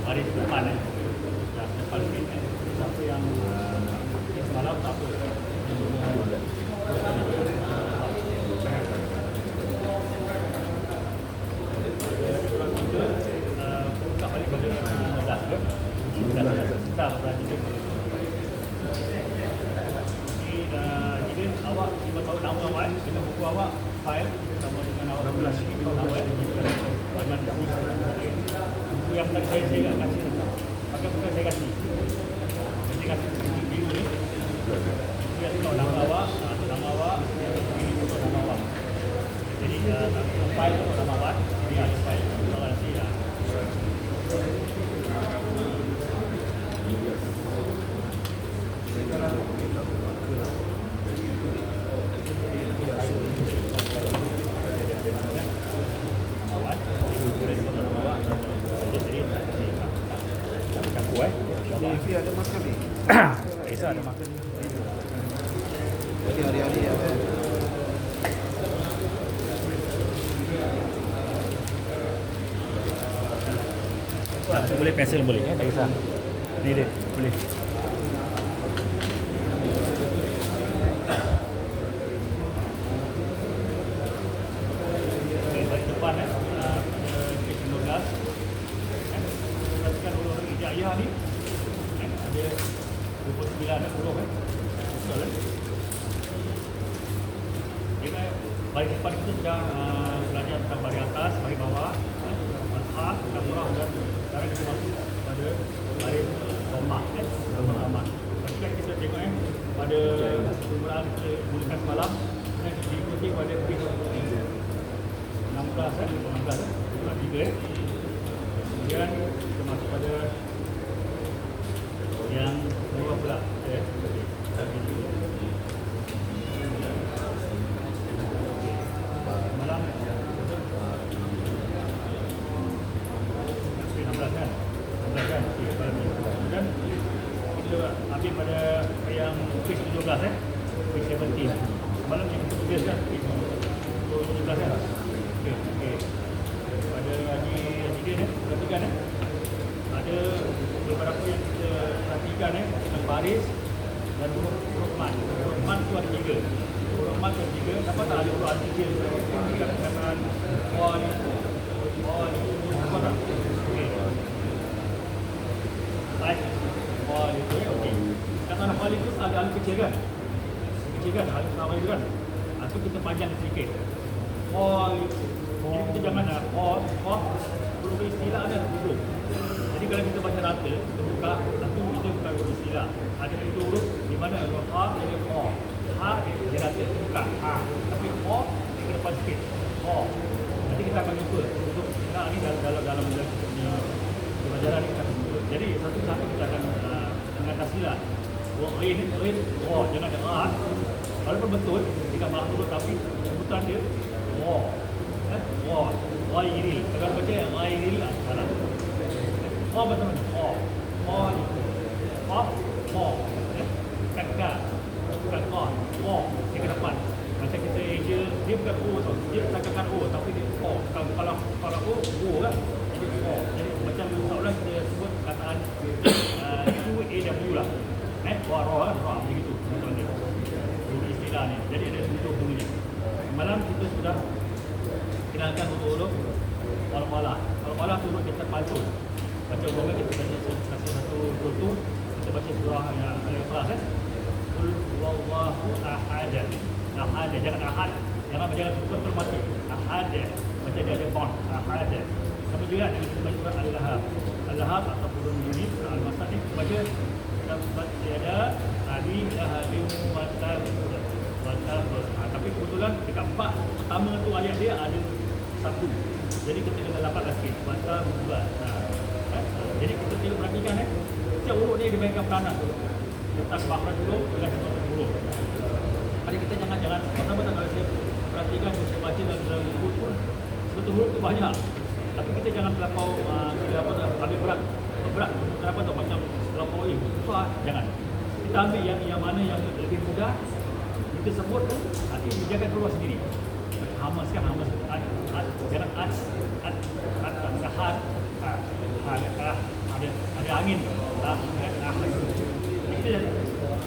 Hari depan yang paling ini satu yang semalam satu buka balik pada dah berarti jadi awak 5 tahun awal dengan buku awak file sama dengan awak 16 tahun awal buku yang tadi saya kasih maka bukan saya kasih biru ni dia tahu nama awak ini untuk nama awak jadi file untuk nama awak ini ada file kalau nanti ya Isi ada makan ni? Isa ada makan ni. Jadi hari-hari ya. Boleh pensel boleh ya, tak kisah. Ni dia, boleh. Balik depan kes 15. Perhatikan orang Ijaya ni. Ada 29 dan 10 betul kan? Kita baris depan itu sudah belajar tentang baris atas, baris bawah, al-haq, al-murah dan sekarang kita masuk pada baris romak, romak. Tapi kita tengok pada pemulahan kita mulakan semalam dan diikuti pada page 16 3 kemudian kita masuk pada yang bawah pula malam 16 kan dan kita ambil pada yang page 17 page 17 malam yang kita tulis kan page 17 kan okey pada hari ni perhatikan ada beberapa yang kita perhatikan dengan baris dan huruf mat. Huruf mat tu ada 3. Huruf mat tu ada 3. Dapat tak ada huruf artikel? Kita katakan on apa tak? Okey. Baik. On itu okey. Kata nak balik tu ada alif kecil kan? Kecil kan? Alif sama itu kan? Atau kita panjang sedikit. On itu. Jadi kita jangan huruf istilah ada huruf. Jadi kalau kita baca rata, kita buka satu itu bukan huruf istilah. Ada satu huruf di mana huruf ha jadi o. Ha dia rata buka ha. Tapi o dia ke depan sikit. O. Nanti kita akan jumpa untuk nah ini dalam pelajaran ini kita akan jumpa. Jadi satu-satu kita akan mengatasilah. O jangan ada a. Walaupun betul tidak malah turut tapi sebutan dia o. Ghairi. Kalau baca ghairi salah. Betul. Oh itu. of, more. Kakak, kakak, more. Yang ke depan. Macam kita dia bukan O tau. Dia bukan kakak O tapi dia O. Kalau O kan. Jadi O. Jadi macam seolah kita sebut kataan QAW lah. Roh kan, roh. Begitu. Dulu istilah ni. Jadi ada 7 bunyi. Malam kita sudah kenalkan untuk Al-Falah. Al-Falah turut kita pantun. Baca umumnya kita baca satu tu kita baca surah yang Al-Ikhlas kan. Qul huwallahu ahad. Ahad jangan ahad. Jangan betul mati. Ahad. Macam dia ada bond. Ahad. Sama juga kita baca surah Al-Lahab. Al-Lahab atau turun bunyi surah Al-Masad ni baca tempat dia ada Alif Lahim wa Tab. Tapi kebetulan dekat 4 pertama tu ayat dia ada 1. Jadi kita kena dapat sikit. Mata buat. Jadi kita perlu perhatikan setiap huruf ni dimainkan peranan tu. Letak makhraj dulu dengan satu huruf. Jadi kita jangan pertama kalau saya perhatikan saya baca dalam huruf pun satu huruf tu banyak. Tapi kita jangan terlampau ambil berat. Kenapa tu macam terlampau susah jangan. Kita ambil yang mana yang lebih mudah kita sebut tu nanti dijaga keluar sendiri. Hamas kan hamas jangan ada angin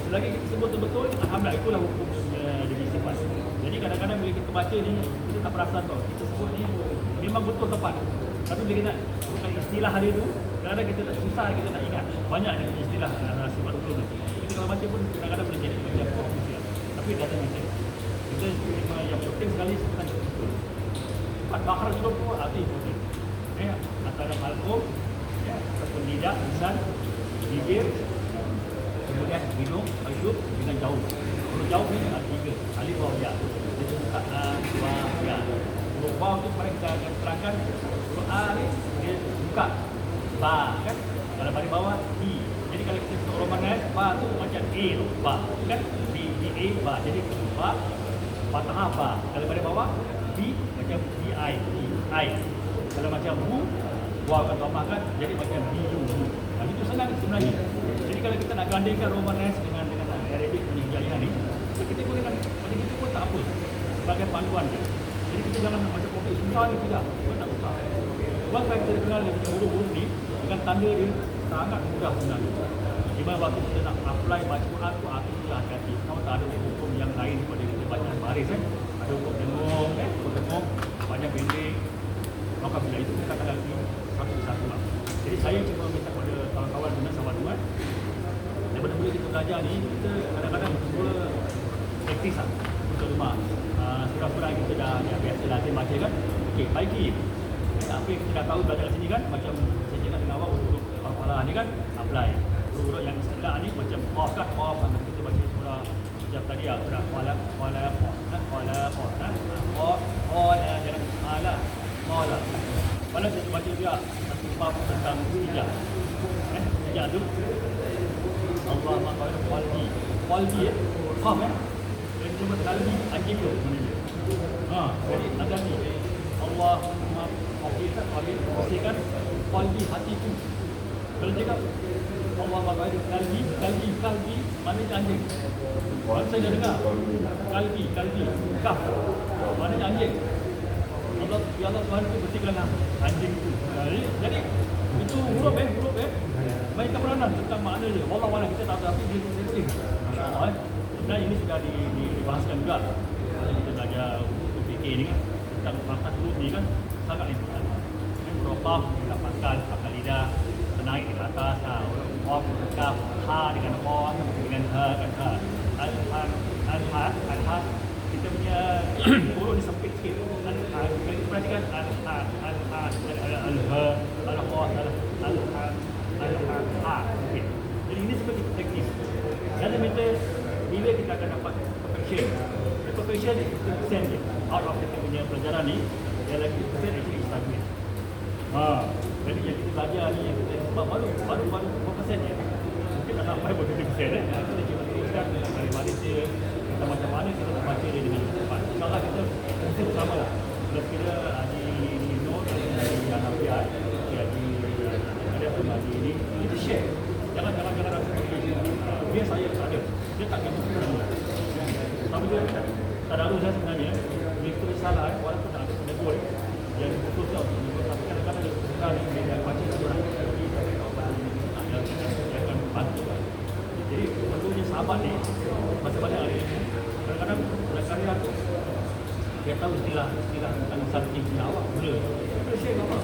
selagi kita sebut betul alhamdulillah itulah hukum jadi sifat. Jadi kadang-kadang bila kita baca ni kita tak perasan tau kita sebut ni memang betul tepat tapi bila kita bukan istilah hari tu kadang-kadang kita tak susah kita nak ingat banyak istilah sifat betul tu kita kalau baca pun kadang-kadang boleh jadi macam istilah tapi dah tak macam kita yang penting sekali sebenarnya betul sifat bakar juga pun arti betul antara malkum ataupun lidah, lisan, bibir kemudian hidung, hidup dengan jauh huruf jauh ni ada 3 alif waw ya dia buka waw ya huruf waw tu kemarin kita akan terangkan huruf alif dia buka ba kan kalau pada bawah i jadi kalau kita sebut romanis ba tu macam a tu ba kan b a ba jadi ba fathah ba kalau pada bawah b macam bi i kalau macam bu waw kan tambah kan jadi macam biu itu senang sebenarnya. Jadi kalau kita nak gandingkan romanis dengan Arabic punya hijaiah ni kita gunakan macam itu pun tak apa sebagai panduan je. Jadi kita jangan macam kopi susah ni tidak tak susah. Sebab kalau kita kenal huruf-huruf ni dengan tanda dia sangat mudah sebenarnya. Di mana waktu kita nak apply baca Quran tu kita hati-hati. Kalau tak ada hukum yang lain pada kita baca baris kan. Ada hukum dengung hukum banyak pendek. Maka bila itu kita akan lalui satu-satu lah. Jadi saya cuma minta kepada kawan-kawan dan sahabat-sahabat daripada mula kita belajar ni kita kadang-kadang cuba praktis lah untuk rumah surah-surah kita dah biasa latih baca kan okey baiki apa yang kita dah tahu belajar kat sini kan macam saya cakap dengan awak huruf Al-Falah ni kan apply huruf yang istilah ni macam qaf kan qaf kita baca surah macam tadi lah surah qala jangan qala mana saya baca juga satu bab tentang hijab hijab tu Allah maqalu qalbi faham dia sebut qalbi anjing tu jadi ada ni Allah hakikat pastikan qalbi hatiku kalau cakap Allah maqalu qalbi mana anjing kalau saya dah dengar qalbi kaf mana anjing Allah ya Allah Tuhan itu bersihkanlah anjing itu. Jadi itu huruf mainkan peranan tentang makna dia. Wallah kita tak tahu tapi dia sensitif. Masya-Allah. Sebenarnya ini sudah dibahaskan juga. Kalau kita belajar fikih ni kan tentang maksud huruf ni kan sangat important. Huruf qaf dapatkan pakai lidah naik ke atas huruf qaf ha dengan qa dengan ha kan ha kita punya huruf ni sempit sikit. Kita perhatikan okey. Jadi ini seperti praktis. Dalam method bila kita akan dapat perfection. Perfection itu persen je. Out of kita punya pelajaran ni dia lagi persen actually stagnate. Jadi yang kita belajar ni yang kita sebab baru berapa persen je. Mungkin tak sampai berapa persen kita cuba teruskan dari Malaysia kita macam mana kita nak baca dia dengan cepat. InsyaAllah kita bersama lah. Kira Haji Nur, Haji Hanafiat, Haji ada pun Haji ini, kita share. Jangan rasa sendiri. tadarus saya sebenarnya itu salah walaupun ada menegur yang diputuskan untuk menegur tapi kadang-kadang dia suka dia baca satu orang yang akan bantu. Jadi perlunya sahabat ni macam-macam hari ini kadang-kadang karya tu dia tahu istilah tentang something awak mula dia share apa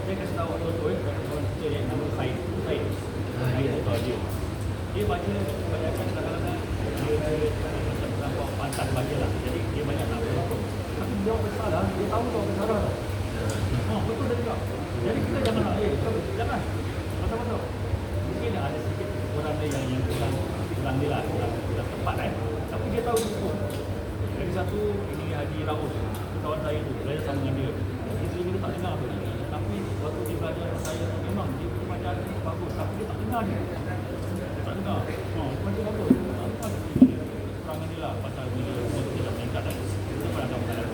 dia kasih tahu contoh kawan kita yang nama Said tu tahu dia baca kebanyakan kadang-kadang dia macam terlampau pantas baca lah jadi dia banyak tak apa tapi dia bersalah dia tahu dia bersalah betul dia juga jadi kita jangan jangan masa-masa mungkin ada sikit orang dia yang kurang dia lah kurang tepat tapi dia tahu cukup. Lagi satu ini Haji Raus kawan saya tu belajar sama dengan dia dia tak dengar tu tapi waktu dia belajar dengan saya memang dia macam bagus tapi dia tak dengar dia tak dengar macam bagus tak dengar kurangan dia lah pasal dia dah meningkat dan kita pernah tahu kalau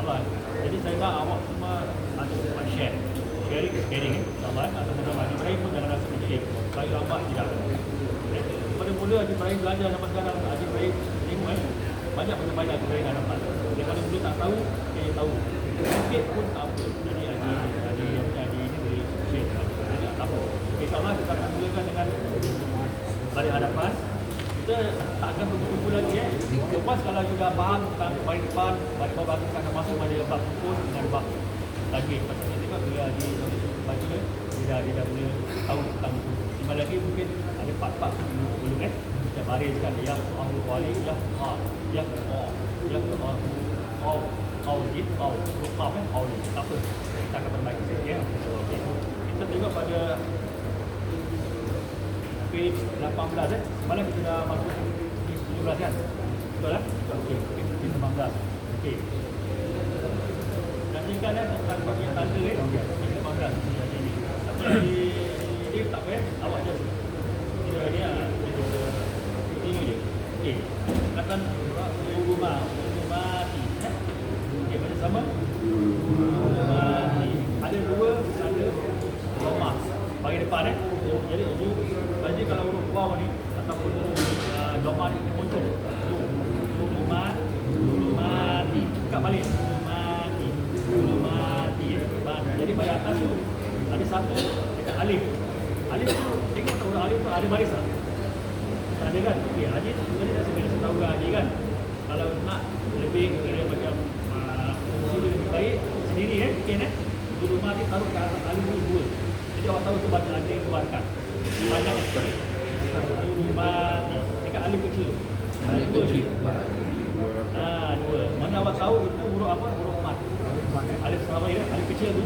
Allah jadi saya nak awak semua ada sempat sharing insyaAllah atau mudah-mudahan Haji Ibrahim pun jangan rasa kecil saya lambat tidak pada mula Haji Ibrahim belajar sampai sekarang Haji Ibrahim tengok banyak benda-benda Haji Ibrahim dah dapat dia kalau dulu tak tahu dia tahu sikit pun tak apa jadi Haji ini boleh share jadi tak apa insyaAllah kita akan mulakan dengan pada hadapan kita tak akan berkumpul lagi lepas kalau juga faham tentang baris depan baris bawah kita akan masuk pada bab hukum dengan bab lagi pasal kita tengok bila Haji baca dia dah boleh tahu tentang lima lagi mungkin ada part-part belum kita bariskan yang ahli wali yang yang tak apa kita akan perbaiki saja okay. Kita tengok pada page 18 mana kita dah masuk page 17 kan betul lah okey page 18 okey nantikan tentang bagian tanda page 18 tapi dia tak apa awak just dia ini je okey katakan rumah mati okey macam sama mati ada dua tanda rumah bagi depan jadi kalau huruf waw ni ataupun domah ni muncul mati buka balik mati jadi pada atas tu ada satu dekat alif tu tengok tu alif tu ada baris tak ada kan okey Haji tu tadi dah sebenarnya tahu Haji kan kalau nak lebih kira macam fungsi lebih baik sendiri mungkin dulu mati taruh ke atas alif tu dua jadi awak tahu tu baca ada yang keluarkan banyak sekali mati dekat alif kecil dua mana awak tahu itu huruf apa huruf mat alif sama ya alif kecil tu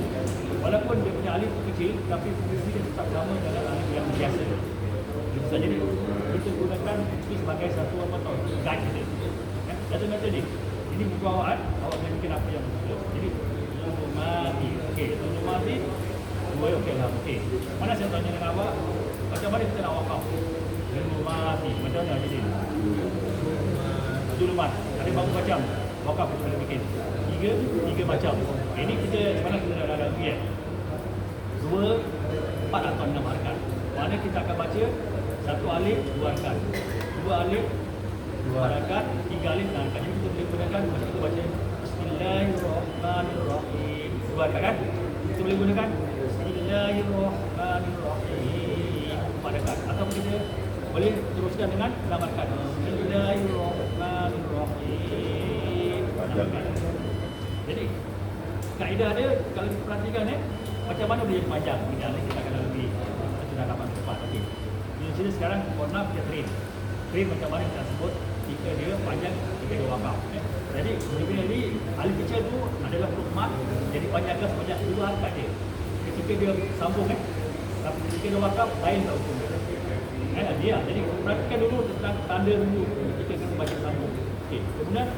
walaupun dia punya alif kecil tapi fungsi dia tetap sama dengan alif yang biasa bisa jadi kita gunakan itu sebagai satu apa tau guide kita satu metode ini buku awak boleh bikin apa yang betul jadi tunggu mati okey tunggu mati dua okey lah okey mana saya tanya dengan awak macam mana kita nak wakaf tunggu mati macam mana jadi dulu mat ada berapa macam wakaf kita boleh bikin tiga macam ini kita sebenarnya kita dah ada ya 2, 4 atau 6 harakat mana kita akan baca 1 alif 2 harakat 2 alif 2 harakat 3 alif 6 harakat jadi kita boleh gunakan macam kita baca Bismillahirrahmanirrahim 2 harakat kan kita boleh gunakan Bismillahirrahmanirrahim 4 harakat atau kita boleh teruskan dengan 6 harakat Bismillahirrahmanirrahim 6 harakat jadi kaedah dia kalau kita perhatikan macam mana boleh jadi panjang idealnya kita akan lebih sudah dapat cepat okey di sini sekarang warna kita train macam mana kita sebut jika dia panjang jika dia wakaf jadi bila ni alif kecil tu adalah huruf mat jadi panjangkan sebanyak 2 harakat dia ketika dia sambung tapi ketika dia wakaf lain tak hukum dia jadi perhatikan dulu tentang tanda dulu ketika kita baca sambung okey kemudian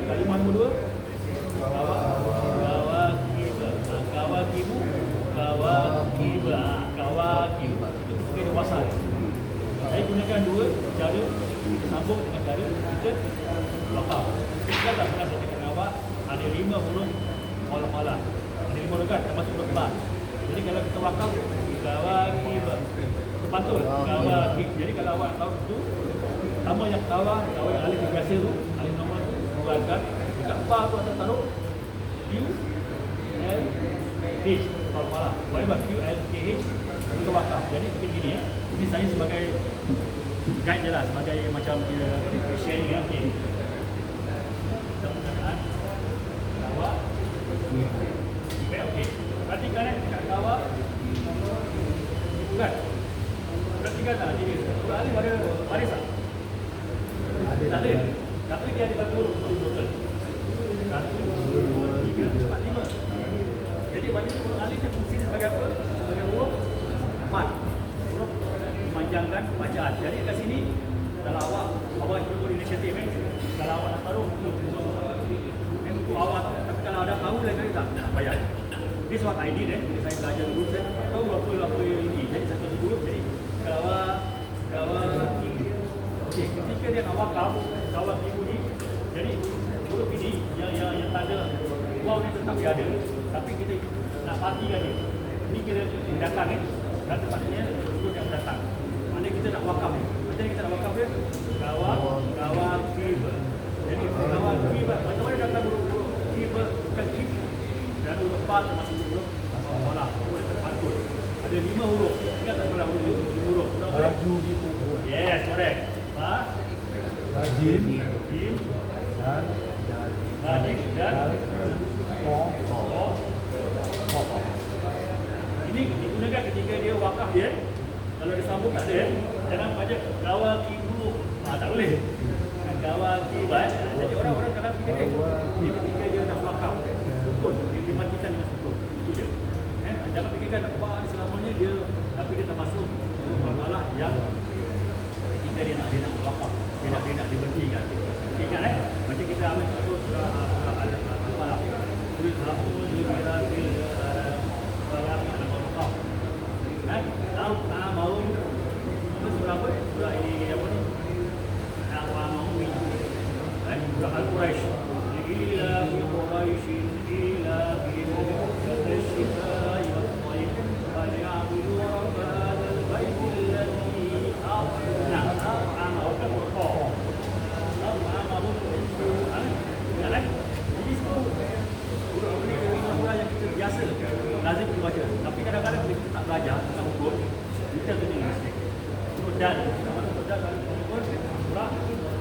kalimah nombor 2 kawakib itu mungkin wasal saya gunakan dua cara sambung dengan cara kita wakaf kita tak pernah saya cakap awak ada 5 huruf malah ada 5 huruf kan termasuk huruf ba jadi kalau kita wakaf kawakib betul kawakib jadi kalau awak tahu itu Pertama yang kawal yang alif biasa tu, alif normal tu, keluarkan. Dekat bar tu ada taruh Q, L, H. Kalau malah, whatever Q, L, K, H, itu wakaf. Jadi seperti gini ya. Ini saya sebagai guide je lah, sebagai macam dia sharing ya. Okay. Penggunaan kawal. Okey. Perhatikan dekat kawal. Bukan. Perhatikan tak jadi. Surah Alif ada baris tak? Tak ada. Tapi dia ada batu huruf total. 1, 2, 3, 4, 5. Jadi batu huruf Alif dia fungsi sebagai apa? Sebagai huruf 4. Huruf memanjangkan bacaan. Jadi kat sini kalau awak cuba inisiatif kalau awak nak taruh untuk awak, tapi kalau ada tahu lagi tak payah. This what I did saya belajar dulu, saya tahu apa ini. Jadi satu huruf, jadi kawal okey, ketika dia nak wakaf kawal ibu ni, jadi huruf ini yang tanda waw ni tetap dia ada, tapi kita nak pastikan dia ni kira datang dan tempatnya huruf yang datang. Maknanya kita nak wakaf ni, macam kita nak wakaf dia kawal kibar. Jadi kawal kibar macam mana datang huruf kibar bukan kib dan huruf ba termasuk huruf salah, huruf terpantun. Ada 5 huruf. Ingat tak berapa huruf? Raju gitu. Yes, correct. Rajin. Jim, Dan. Rajin dan Ko. ini digunakan ketika dia wakaf dia. Kalau disambung tak ada, jangan baca kawal ibu. Tak boleh. Kawal kibat. Jadi orang-orang kadang fikir ini ketika dia nak wakaf. Sukun, dia dimatikan dengan sukun. Itu je. Jangan fikirkan wah selamanya dia, tapi dia termasuk masalah yang ketika dia nak wakaf, dia nak diberhentikan. Ingat macam kita ambil contoh surah Al-Malah. Surah Al-Malah surah Al-Malah. Tahu mau surah apa? Surah ini apa ni? Al-Malah. Surah Al-Quraisy. Ila fi Quraisy ila fi الشتاء والصيف فليعبدوا رب هذا البيت الذي أطعمهم jadi itu surah yang kita biasa lazim kita baca. Tapi kadang-kadang bila kita tak belajar tentang hukum, kita kena mistake. Dan surah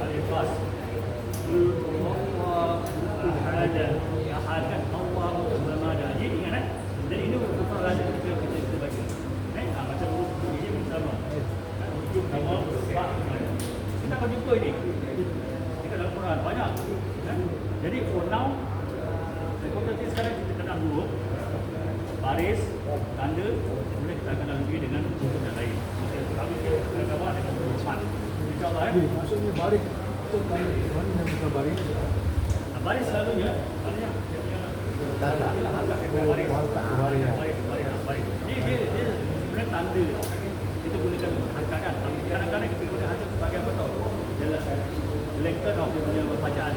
Al-Ikhlas. Ahad kan Allah Subhanahu. Jadi ingat dan ini surah lazim kita baca. Macam huruf ini bersama. Huruf nama ba. Kita akan jumpa ini. Kita dalam Quran banyak. Jadi for now konten sekarang kita kenal huruf, baris, tanda, kemudian kita akan lanjut dengan huruf yang lain. Kami akan gambar dengan huruf 4. InsyaAllah Maksudnya baris itu kan mana yang kita baris? baris selalunya Baris. Dia sebenarnya tanda kita gunakan hangkaan. Kadang-kadang kita guna hangkaan sebagai apa tau? Jelas lengkap dia punya bacaan.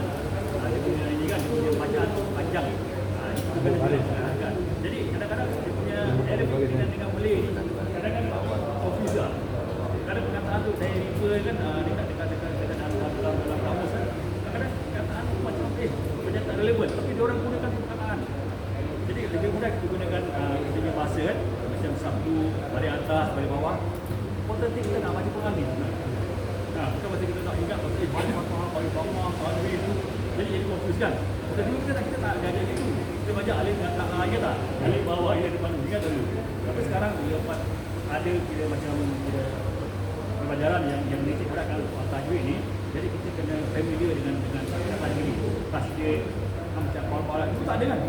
Dia punya ini kan, dia punya bacaan panjang. Itu kena guna hangkaan. Jadi kadang-kadang dia punya Arabic dengan Malay ni kadang-kadang confuse lah. Kadang perkataan tu saya refer kan dekat dalam kamus kan. Kadang-kadang perkataan tu macam macam tak relevan, tapi dia orang gunakan perkataan. Jadi lebih mudah kita gunakan kita punya bahasa kan, macam sabtu, balik atas, balik bawah. Potensi kita nak baca pengambil. Bukan masa kita nak ingat balik bawah, balik itu. Jadi confuse kan. Dulu kita tak ada itu. Kita baca alif dengan ayat tak? Alif bawah, ayat depan, ingat dulu. Tapi sekarang lepas ada kira macam pelajaran yang menitik beratkan tajwid ni, jadi kita kena familiar dengan kata ini. Tasydid, macam pola-pola itu tak ada kan?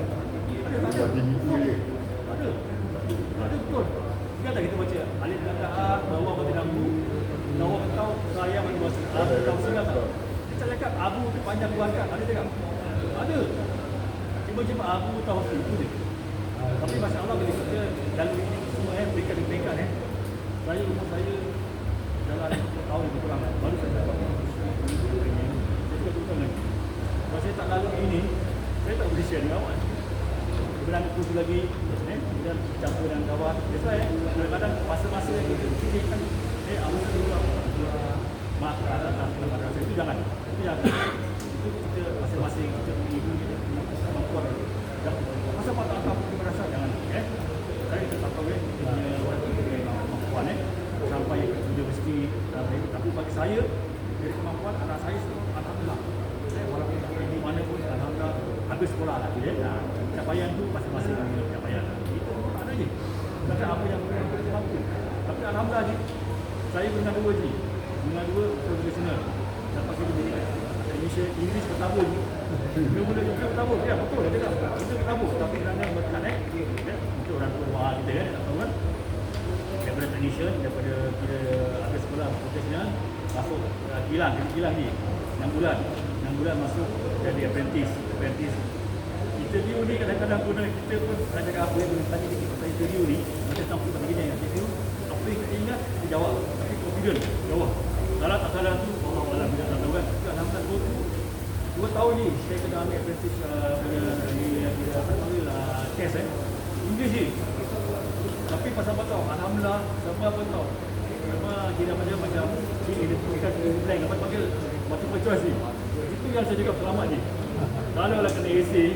Ada betul. Ingat tak kita baca alif kata a, bawah kata lambu, bawah kata saya bawah abu kata singa tak? Kita cakap abu tu panjang keluarga, ada cakap? Ada. Cuma abu tahu itu je. Tapi masya-Allah bila kita dalam ini semua berikan saya umur saya dalam tahun lebih kurang baru saya dapat saya betul lagi. Kalau saya tak lalu ini, saya tak boleh share dengan awak. Sebenarnya kursus lagi, kita campur dengan kawan. That's why kadang-kadang masa-masa yang kita fikirkan, apa dulu mak atas madrasah itu jangan. Itu jangan. Itu kita masing-masing kita punya kemampuan. Masa mak tak tahu di madrasah jangan. Saya tetap tahu kita punya kemampuan sampai ke universiti tapi bagi saya dari kemampuan anak saya alhamdulillah. Saya walaupun tak di mana pun alhamdulillah habis sekolah lah capaian tu masing-masing capaian. Itu ada je. Bukan apa yang kita mampu. Tapi alhamdulillah je. Saya dengan dua je. Dengan dua profesional. Dapat kita jadi Indonesia English pertama je. Dia boleh juga pertama. Ya betul dia cakap. Kita pertama tapi kerana berkat untuk orang tua kita tak tahu kan. Daripada technician, daripada kita habis sekolah profesional masuk kilang ni 6 bulan masuk jadi apprentice. Interview ni kadang-kadang pun kita pun nak cakap apa yang tadi kita pasal interview ni macam tahu kita begini yang interview apa yang kita ingat kita jawab tapi confident jawab salah tak salah tu Allah Allah tidak tahu kan alhamdulillah 2 tahun ni saya kena ambil apprentice punya kita alhamdulillah test English ni tapi pasal apa tahu alhamdulillah semua apa tahu memang kira macam ini kita blank apa panggil multiple choice ni itu yang saya cakap selamat ni kalau lah kena essay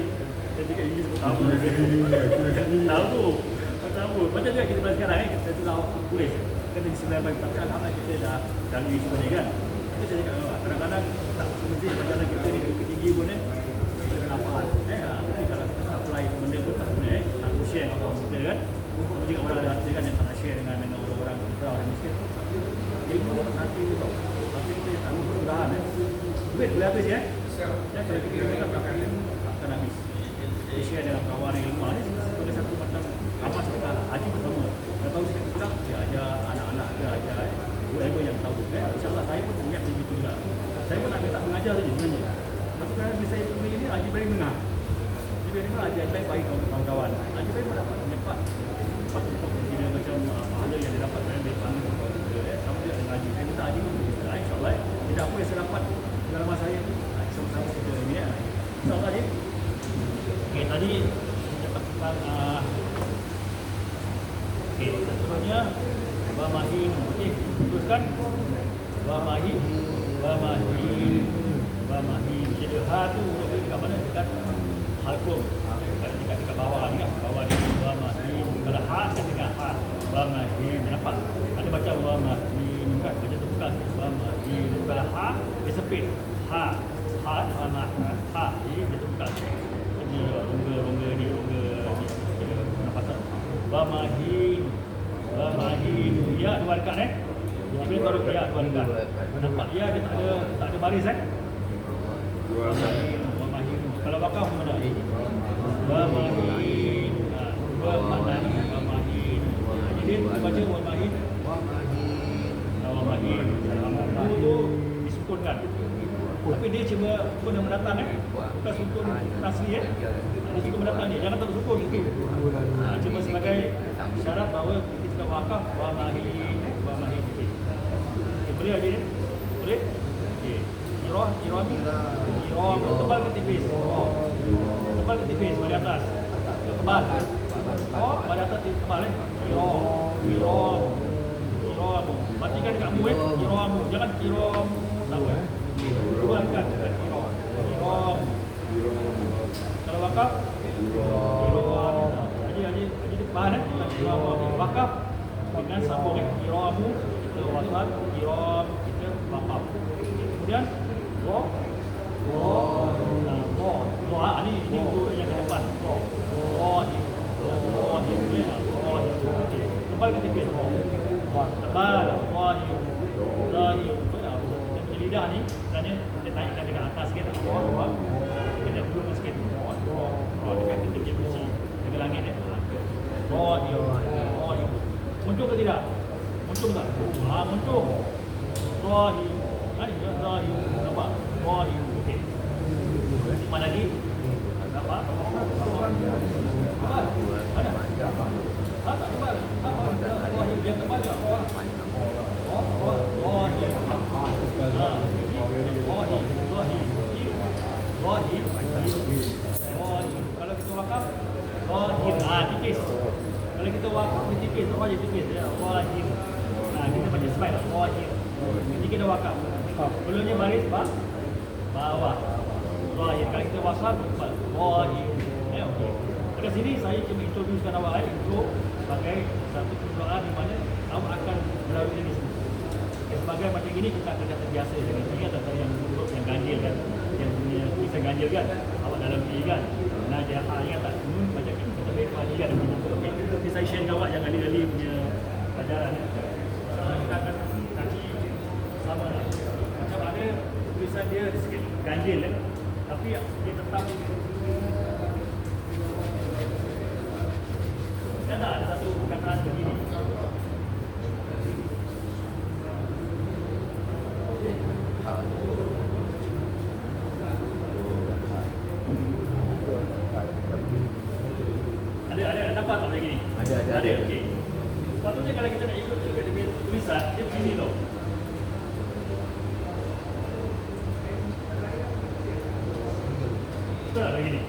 saya cakap English tahu macam juga kita sekarang kita tu tahu tulis kena di 9 baik tapi alhamdulillah kita dah lalui semua ni kan itu saya cakap kadang-kadang tak mesti macam kita ni tinggi pun kita kena faham tapi kalau kita apply benda pun tak boleh aku share dengan orang kita kan jika orang ada hati kan yang tak nak share dengan orang kurang orang miskin ilmu nanti tu tau tapi kita tanggung kemudahan duit boleh habis ya kalau kita pakai ilmu akan habis kita share dengan kawan yang ilmu ni sebagai satu macam amal kita haji bersama kalau tahu sikit kurang dia ajar anak-anak dia ajar whoever yang tahu insyaAllah saya pun niat begitu juga saya pun nak minta mengajar saja sebenarnya tapi kalau saya punya ini haji baik menang haji baik menang haji baik kawan-kawan haji baik pun dapat menyepat untuk kira macam pahala yang dia dapat dari panggil sama dia dengan haji saya minta haji pun insyaAllah tidak apa yang saya dapat pengalaman saya sama-sama kita ini insyaAllah ni okay, tadi cakap tentang seterusnya Bamahin teruskan Bamahin jadi ha tu dekat mana dekat halkum dekat bawah ni kan bawah ni Bamahin kalau ha dekat ha Bamahin nampak ada baca Bamahin kan baca tu bukan Bamahin kalau ha dia sepit ha ni dia bukan ini rongga ni nampak tak Bamahin ya dua rekat Dia taruh ya dua rekat. Nampak ya dia tak ada baris Bamahin. Kalau wakaf mana? Bamahin. Bamahin. Jadi kita baca Bamahin. Bamahin. Itu disukunkan. Tapi dia cuma sukun yang mendatang bukan sukun asli Ada sukun mendatang ni. Jangan taruh sukun itu. Cuma sebagai syarat bahawa kita wakaf Bamahin. Boleh aja ni? Boleh? Okey. Iram tebal ke tipis? Tebal ke tipis pada atas? Tebal. Pada atas tebal Iram. Matikan dekat mu Iram. Jangan Iram. Tak apa. Tebalkan dekat Iram. Kalau wakaf Iram. Haji bahan wakaf dengan sambung Iramu kita wasal Iram kita wakaf. Kemudian ini yang ke depan tebal ke tipis tebal lidah ni sebenarnya kita naikkan dekat atas sikit ke bawah kita turunkan sikit dekat titik kunci dekat langit ni muncul ke tidak? Muncul tak? Muncul Rahim Rahim nampak? Rahim okey mana lagi? Nampak? Ada? Tak tebal Rahim yang tebal tak? Rahim kalau kita wakaf Rahim tipis kalau kita wakaf tipis Rahim tipis Rahim kita baca smile Rahim ketika kita wakaf Sebelumnya baris bawah. Zahir. Kalau kita wasal, zahir. Okey. Dekat sini saya cuma introducekan awak intro sebagai satu persoalan di mana awak akan melalui ini semua. Sebagai macam ini kita akan terbiasa dengan ini atau yang buruk, yang ganjil kan, yang punya bisa ganjil kan, awak dalam diri kan. Nah, dia ingat tak? Macam ini kita verify kan. Nanti saya share dengan awak yang ahli-ahli punya pelajaran. Kita akan kaji sama lah. Macam ada tulisan dia sikit ganjil kan, tapi dia tetap ada satu perkataan begini. Ada dapat tak lagi ni? Ada. Okey. Sepatutnya kalau kita nak ikut tulisan dia begini loh. Betul tak begini?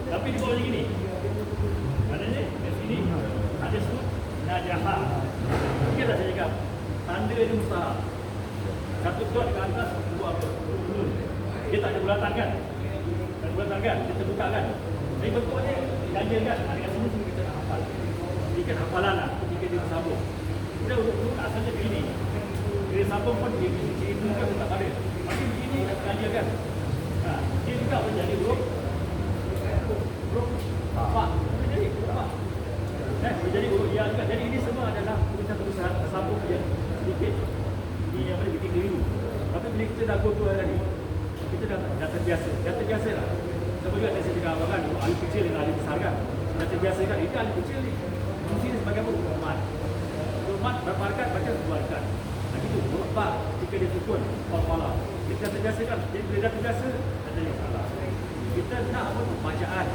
Tapi di bawah begini. Maknanya di sini ada sebut najaha. Okey tak saya cakap? Tanda dia mustahab. Satu dot ke atas, dua apa? Turun. Dia tak ada bulatan kan? Tak ada bulatan kan? Kita buka kan? Jadi bentuknya ganjil kan? Dekat sini semua kita nak hafal. Jadikan hafalan lah ketika dia bersambung. Kita urut-urut asalnya begini. Dia sambung pun dia kan tetap ada. Tapi begini ganjil kan? Dia juga menjadi huruf Fa. Jadi huruf Fa. Jadi huruf Ya juga. Jadi ini semua adalah tulisan-tulisan tersambung yang sedikit yang boleh bikin keliru. Tapi bila kita dah go through tadi, kita dah terbiasa. Dah terbiasa lah. Sama juga saya cakap apa kan, ahli kecil dengan ahli besar kan. Dah terbiasa kan, ini ahli kecil ni. Fungsi ni sebagai apa? Huruf mat. Huruf mat berapa harakat, baca dua harakat. Nah gitu, huruf Fa ketika dia sukun, Fa. Kita dah terbiasa kan, jadi bila dah terbiasa, ada yang salah. Kita nak apa tu? Bacaan.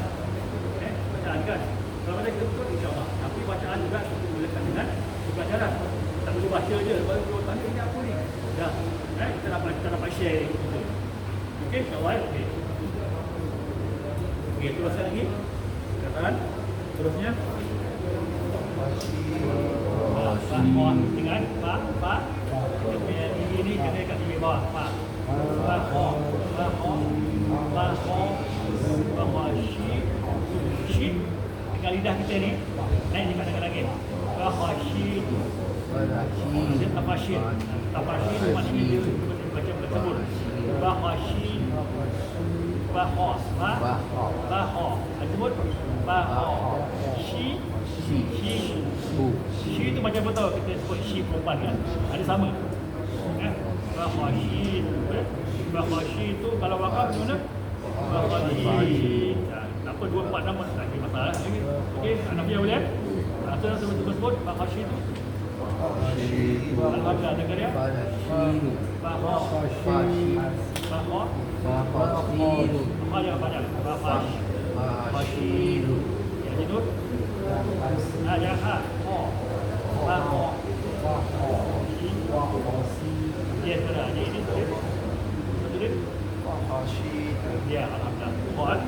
Bacaan kan. Kalau mana kita betul, insyaAllah. Tapi bacaan juga kita mulakan dengan pelajaran. Tak boleh baca je, baru kita tanya ini apa ni? Dah. Kita dapat share ni. Okey, insyaAllah. Okey. Okey, teruskan lagi. Katakan. Terusnya. Fa dengan Fa. Kita punya gigi ni kena kat gigi bawah. Fa. Shi. Dengan lidah kita ni naik dekat dengan langit. Shi. Dia tafashir. Tafashir maknanya dia macam bertebur. Bahashi. Bahos. Sebut. Shi. Shi itu macam betul kita sebut shi perempuan kan. Ada sama. Bahashi itu kalau wakaf gimana? Bahashi. Apa 2-4 nama tak ada masalah. Okey, Hanafiah boleh? Asal sebut Bahashi itu. Al-Baqa dengar ya? Bahashiru. Ya, itu. Najaha. Ya, sudah. Ini betul. Ya, alhamdulillah.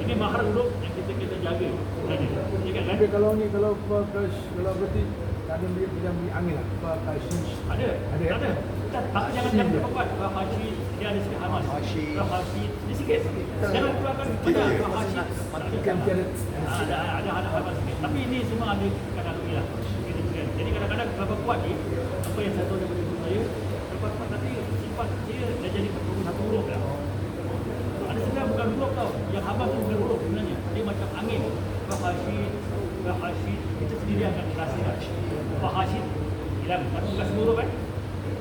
Ini mahar huruf yang kita jaga. Tapi kalau ni kalau berarti ada yang angin lah. Ada. Tapi jangan terpakat. Bahashi dia ada sikit hamas. Bahashi ni sikit. Jangan keluarkan banyak bahashi. Ada hamas sikit. Tapi ini semua ada kadang ni lah. Jadi kadang-kadang berapa kuat ni, apa yang saya tahu daripada ibu saya, berapa kuat nanti sifat dia dah jadi satu huruf dah. Ada sebenarnya bukan huruf tau. Yang hamas tu bukan huruf sebenarnya. Dia macam angin. Bahashi kita sendiri akan merasakan. Bahashi hilang. Tapi bukan semua huruf kan?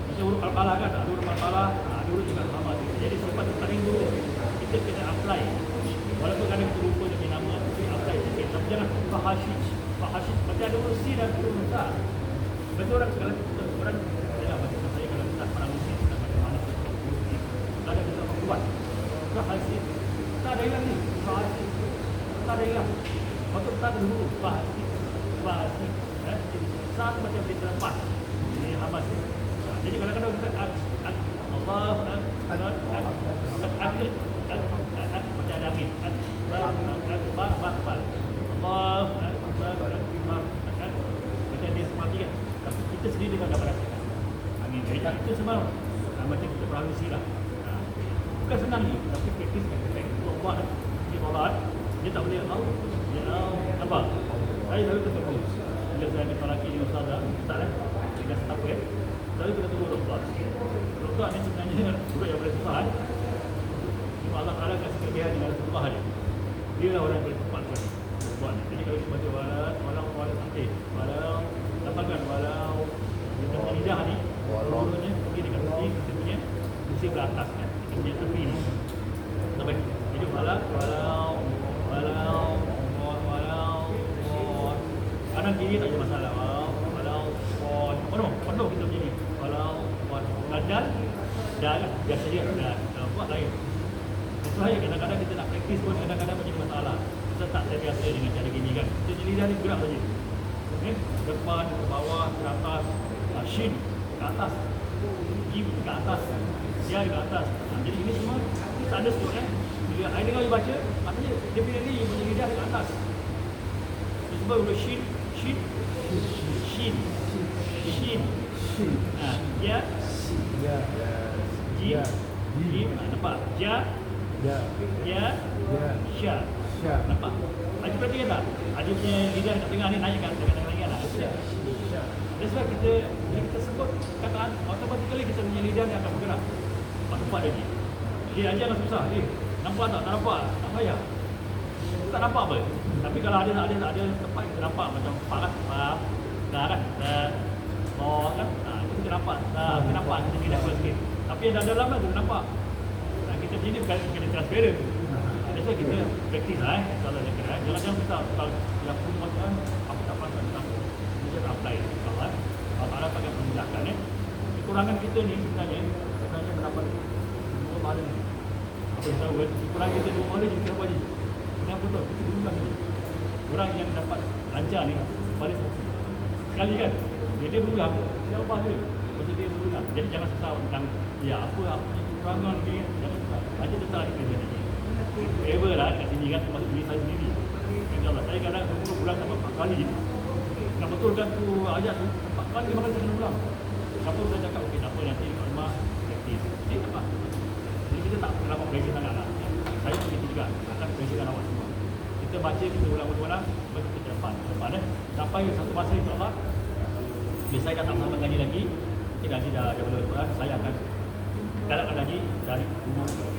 Macam huruf Al-Qalah kan? Ada huruf Al-Qalah, ada huruf juga hamas. Jadi sifat tu paling dulu kita kena apply. Walaupun kadang kita lupa dengan nama, tapi apply sikit. Tapi jangan Bahashi. Macam ada huruf C dan huruf besar. Betul orang sekarang orang jangan baca saya kalau tak pernah musik tak baca mana. Ada kita kuat. Bahashi. Tak ada hilang ni. Bahashi. Tak ada hilang. Betul tak dulu Bahashi. Saat macam dia terlepas. Ini hamas. Jadi kadang-kadang kita Allah macam ada amin. Allah macam dia semati kan. Tapi kita sendiri dengan dapat rasakan angin. Jadi itu semua macam kita praktisi lah. Bukan senang ni, tapi praktis kan. Untuk buat di solat, dia tak boleh tahu. Dia apa? Saya selalu ketemu. Bila saya minta laki dengan ustazah, tak lah. Dia kata apa ya? Selalu kita tunggu doktor. Doktor ni sebenarnya juga yang boleh susah. Cuma Allah Ta'ala kasih kelebihan dengan susah dia. Dia lah orang yang boleh tepat kan. Buat ni. Jadi kalau kita baca walau sakit, walau dapatkan walau kita punya lidah ni, dulunya pergi dekat tepi, kita punya kursi beratas kan. Kita punya tepi ni. Sampai. Jadi walau kanan kiri tak ada masalah. Penuh kita punya ni. Dan biasa dia buat lain. Itu saja kadang-kadang kita nak praktis pun kadang-kadang menjadi masalah. Kita tak terbiasa dengan cara gini kan. Kita lidah ni gerak saja. Depan, ke bawah, ke atas, shin ke atas, jim ke atas, dia ke atas. Jadi ini semua kita understood Bila I dengar you baca, maknanya definitely you punya lidah ke atas. Itu sebab untuk shin. Ya, jim, nampak? Ja, sya. Nampak? Haji perhatikan tak? Haji punya lidah kat tengah ni naikkan tengah-tengah lah. That's why kita, bila kita sebut kataan, automatically kita punya lidah ni akan bergerak. Tempat lagi. Dia ajar lah susah. Nampak tak? Tak nampak? Tak payah. Tak nampak apa? Tapi kalau ada tempat kita nampak macam faham, dah kan? Kan? Itu kita nampak. Kita nampak, kita lidah kuat sikit. Tapi yang dah dalam lah kita nampak. Kita punya ni bukan transparent. That's why kita praktis lah kalau dia kena. Jangan kita kalau yang pun macam apa tak pasal tentang kita apply kalau Allah pakai memudahkan kekurangan kita ni sebenarnya mendapat dua pahala ni. Apa yang tahu kekurangan kita dua pahala je kita dapat ni. Kenapa tu? Kita berulang ni. Orang yang dapat lancar ni paling sekali kan. Dia berulang, dia apa dia? Maksud dia berulang. Jadi jangan susah tentang apa kekurangan dia, jangan susah. Aja tetap ada kerja ni. Ever lah kat sini kan, termasuk diri saya sendiri. InsyaAllah, saya kadang 10 bulan sampai 4 kali je. Nak betulkan tu ayat tu, 4 kali 5 kali saya kena ulang. Siapa sudah cakap, okey tak apa nanti kat rumah, praktis. Tak apa. Jadi kita tak pernah dapat pressure sangat lah. Saya pun begitu juga, akan pressurekan awak semua. Kita baca, kita ulang-ulang, lepas kita dapat. Sampai satu masa insyaAllah, bila saya datang sama ngaji lagi, mungkin Haji dah boleh Al-Quran, saya akan galakkan Haji dari umur untuk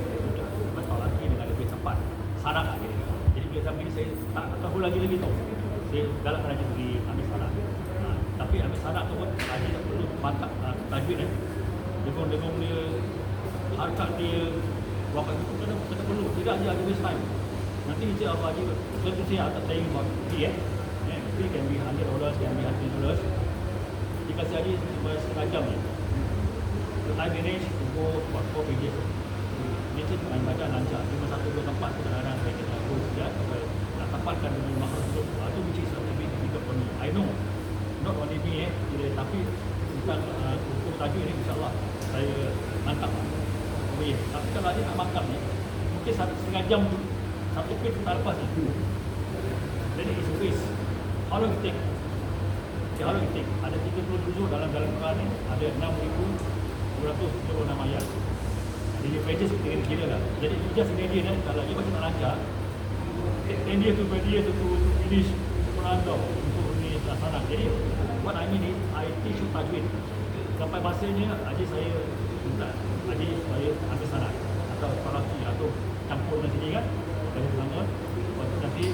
bertahun lagi dengan lebih cepat. Sanak lagi. Jadi bila sampai ni saya tak tahu lagi tau. Saya galakkan Haji pergi ambil sanak. Tapi ambil sanak tu pun Haji tak perlu mantap tajwid Dengung-dengung dia, harkat dia, berapa itu kena perlu. Tidak Haji waste time. Nanti Encik Abah Haji, tentu saya tak sayang buat fee fee can be $100, can be $100. Dikasih Haji setengah jam ni. The time manage to go about 4 pages. Dia cakap main baca lancar. Cuma 1-2 tempat kadang-kadang saya kena go sekejap sampai nak tempatkan dengan makhluk tu. Itu which is a bit difficult for me. I know. Not only me tapi tentang hukum tajwid ni insyaAllah saya mantap lah. Tapi kalau Haji nak mantap ni, mungkin setengah jam tu, satu page tak lepas ni. Jadi it's a waste. How long it take? How long it take? Ada 30 juzuk dalam Quran ni. Ada 6,226 ayat. Jadi pages kita kira lah. Jadi just in dia kalau dia baca tak lancar, then dia tu finish Quran tau untuk ni laksana. Jadi what I mean is I teach you tajwid. Sampai masanya Haji saya minta Haji supaya ambil sanak atau falaki atau campur dengan sini kan. Dari selama waktu nanti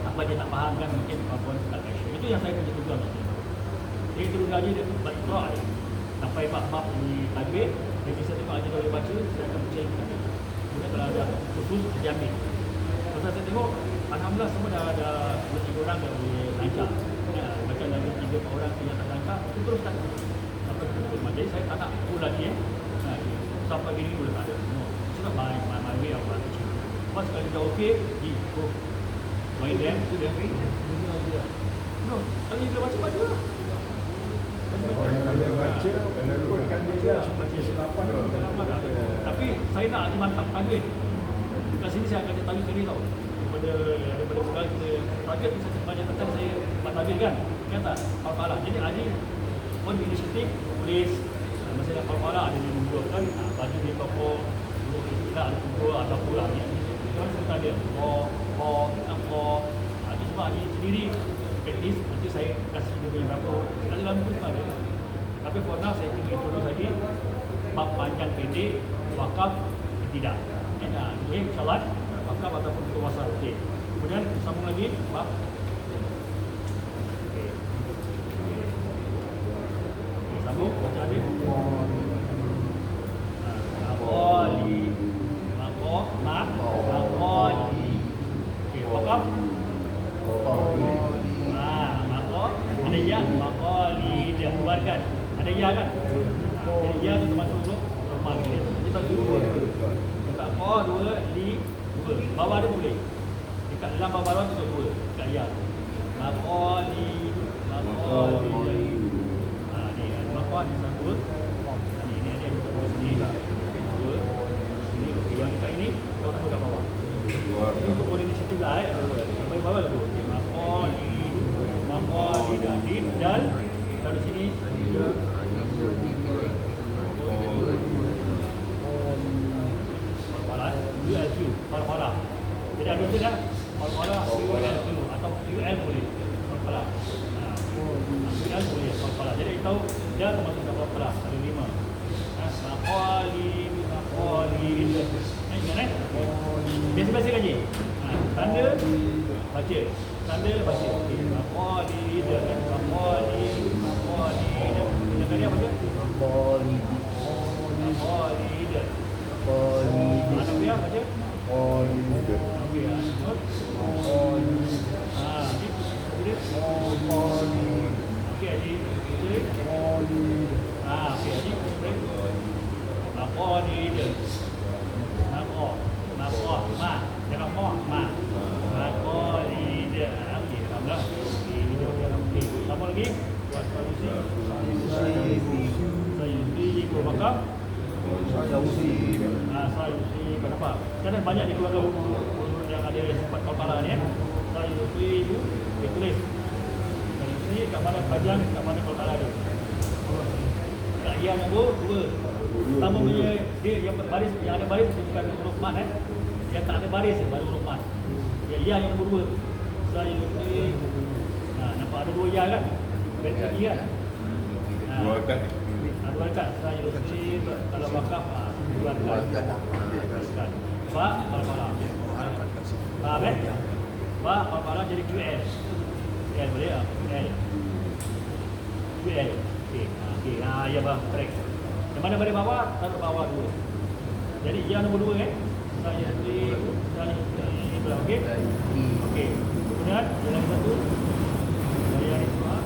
apa dia tak faham kan mungkin kemampuan tak action. Itu yang saya punya tujuan nanti. Dia turun lagi dia baca Quran sampai bab-bab di tajwid. Jadi saya tengok Haji boleh baca, saya akan baca yang tadi. Kemudian kalau ada khusus, dia ambil. Lepas saya tengok, Alhamdulillah semua dah 2-3 orang dah boleh lancar. Macam lagi 3-4 orang yang tak lancar, itu terus tak. Sampai ke rumah. Jadi saya tak nak full lagi sampai ini boleh tak ada. No. It's not my way of teaching. Lepas sekali dah okey, go. Main them, itu dia. No, kalau dia baca lah. Kalau baca, ikutkan dia baca selapan. Tapi saya nak Haji mantap tajwid. Kat sini saya akan tajwid sendiri tau. Daripada sekarang kita target tu saya banyak tentang saya buat tajwid kan. Kan tak? Alhamdulillah. Jadi Haji pun inisiatif tulis Masalah kalau ada di dua kan, baju di toko dulu kita ada dua atau pulang ni. Kan kita ada itu semua ni sendiri. At least nanti saya kasih dia punya berapa. Ada dalam pun ada. Tapi for now saya ingin introduce lagi bab panjang pendek, wakaf tidak. Ini insyaAllah wakaf ataupun kekuasaan. Okey. Kemudian sambung lagi bab sambung baca hadis. Maqali maqali. Okey, wakaf. Maqo ada ya maqali dia keluarkan. Ada ya kan? Jadi ya itu termasuk huruf normal dia. Kita dua. Dekat ko dua, li dua. Bawah dia boleh. Dekat dalam bawah tu dua. Dekat ya. Maqali. Ni satu. Ini ada dua sini. Dua. Sini okey yang dekat ini kau tahu kat bawah. Itu boleh di situ lah sampai bawah dulu. Maqali dan dari sini ULQ, Farfara. Jadi ada tu dah Farfara, ULQ atau UL boleh Farfara. UL boleh Farfara. Jadi tahu dia termasuk dalam Farfara. Ada 5. Maqali. Ingat biasa-biasa kaji. Tanda baca. Tanda baca. Maqali dia kan. Maqali. Jangan dia baca. Maqali dia. Mana dia baca? Okey, okey, Haji. Okey, Haji. Maqali dia. Jangan ma. Maqali dia. Okey, alhamdulillah. Video dia okey. Apa lagi? Buat solusi. Saya berbakar. Saya kenapa? Kerana banyak di keluarga yang ada sifat kepala ni. Saya itu tulis. Dari sini kat mana panjang, kat mana kepala dia. Kat yang nombor 2. Pertama punya dia yang berbaris, yang ada baris bukan huruf mat Yang tak ada baris baru huruf mat. Yang nombor 2. Saya tulis. Nampak ada 2 ya kan? Berarti kan? Dua kan? Dua rekat. Saya tulis kalau wakaf dua rekat. Fa al-falah. Faham eh? Fa al-falah jadi QL. QL boleh tak? QL. Okey. Ya bang, correct. Yang mana pada bawah? Taruh bawah dulu. Jadi yang nombor 2 saya tulis ini berapa? Okey. Okey. Kemudian yang lagi satu saya ni semua.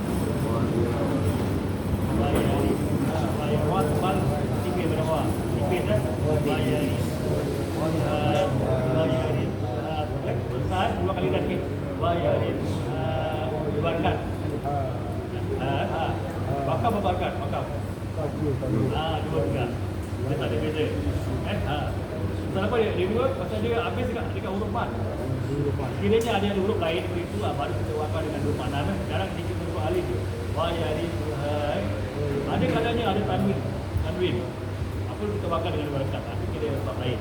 Bayar wal tipis pada bawah. Tipis dah. Bayar selesai 2 kali dah sikit. Bayar dibuatkan. Wakaf apa wakaf? Wakaf. 2 juga. Dia tak ada beza. Kenapa dia 2? Pasal dia habis dekat huruf mat. Sekiranya ada huruf lain begitu baru kita wakaf dengan huruf mat. Sekarang kita huruf alif je. Bayari ada kadangnya ada tanwin. Apa kita wakaf dengan barakat. Tapi kita sebab lain.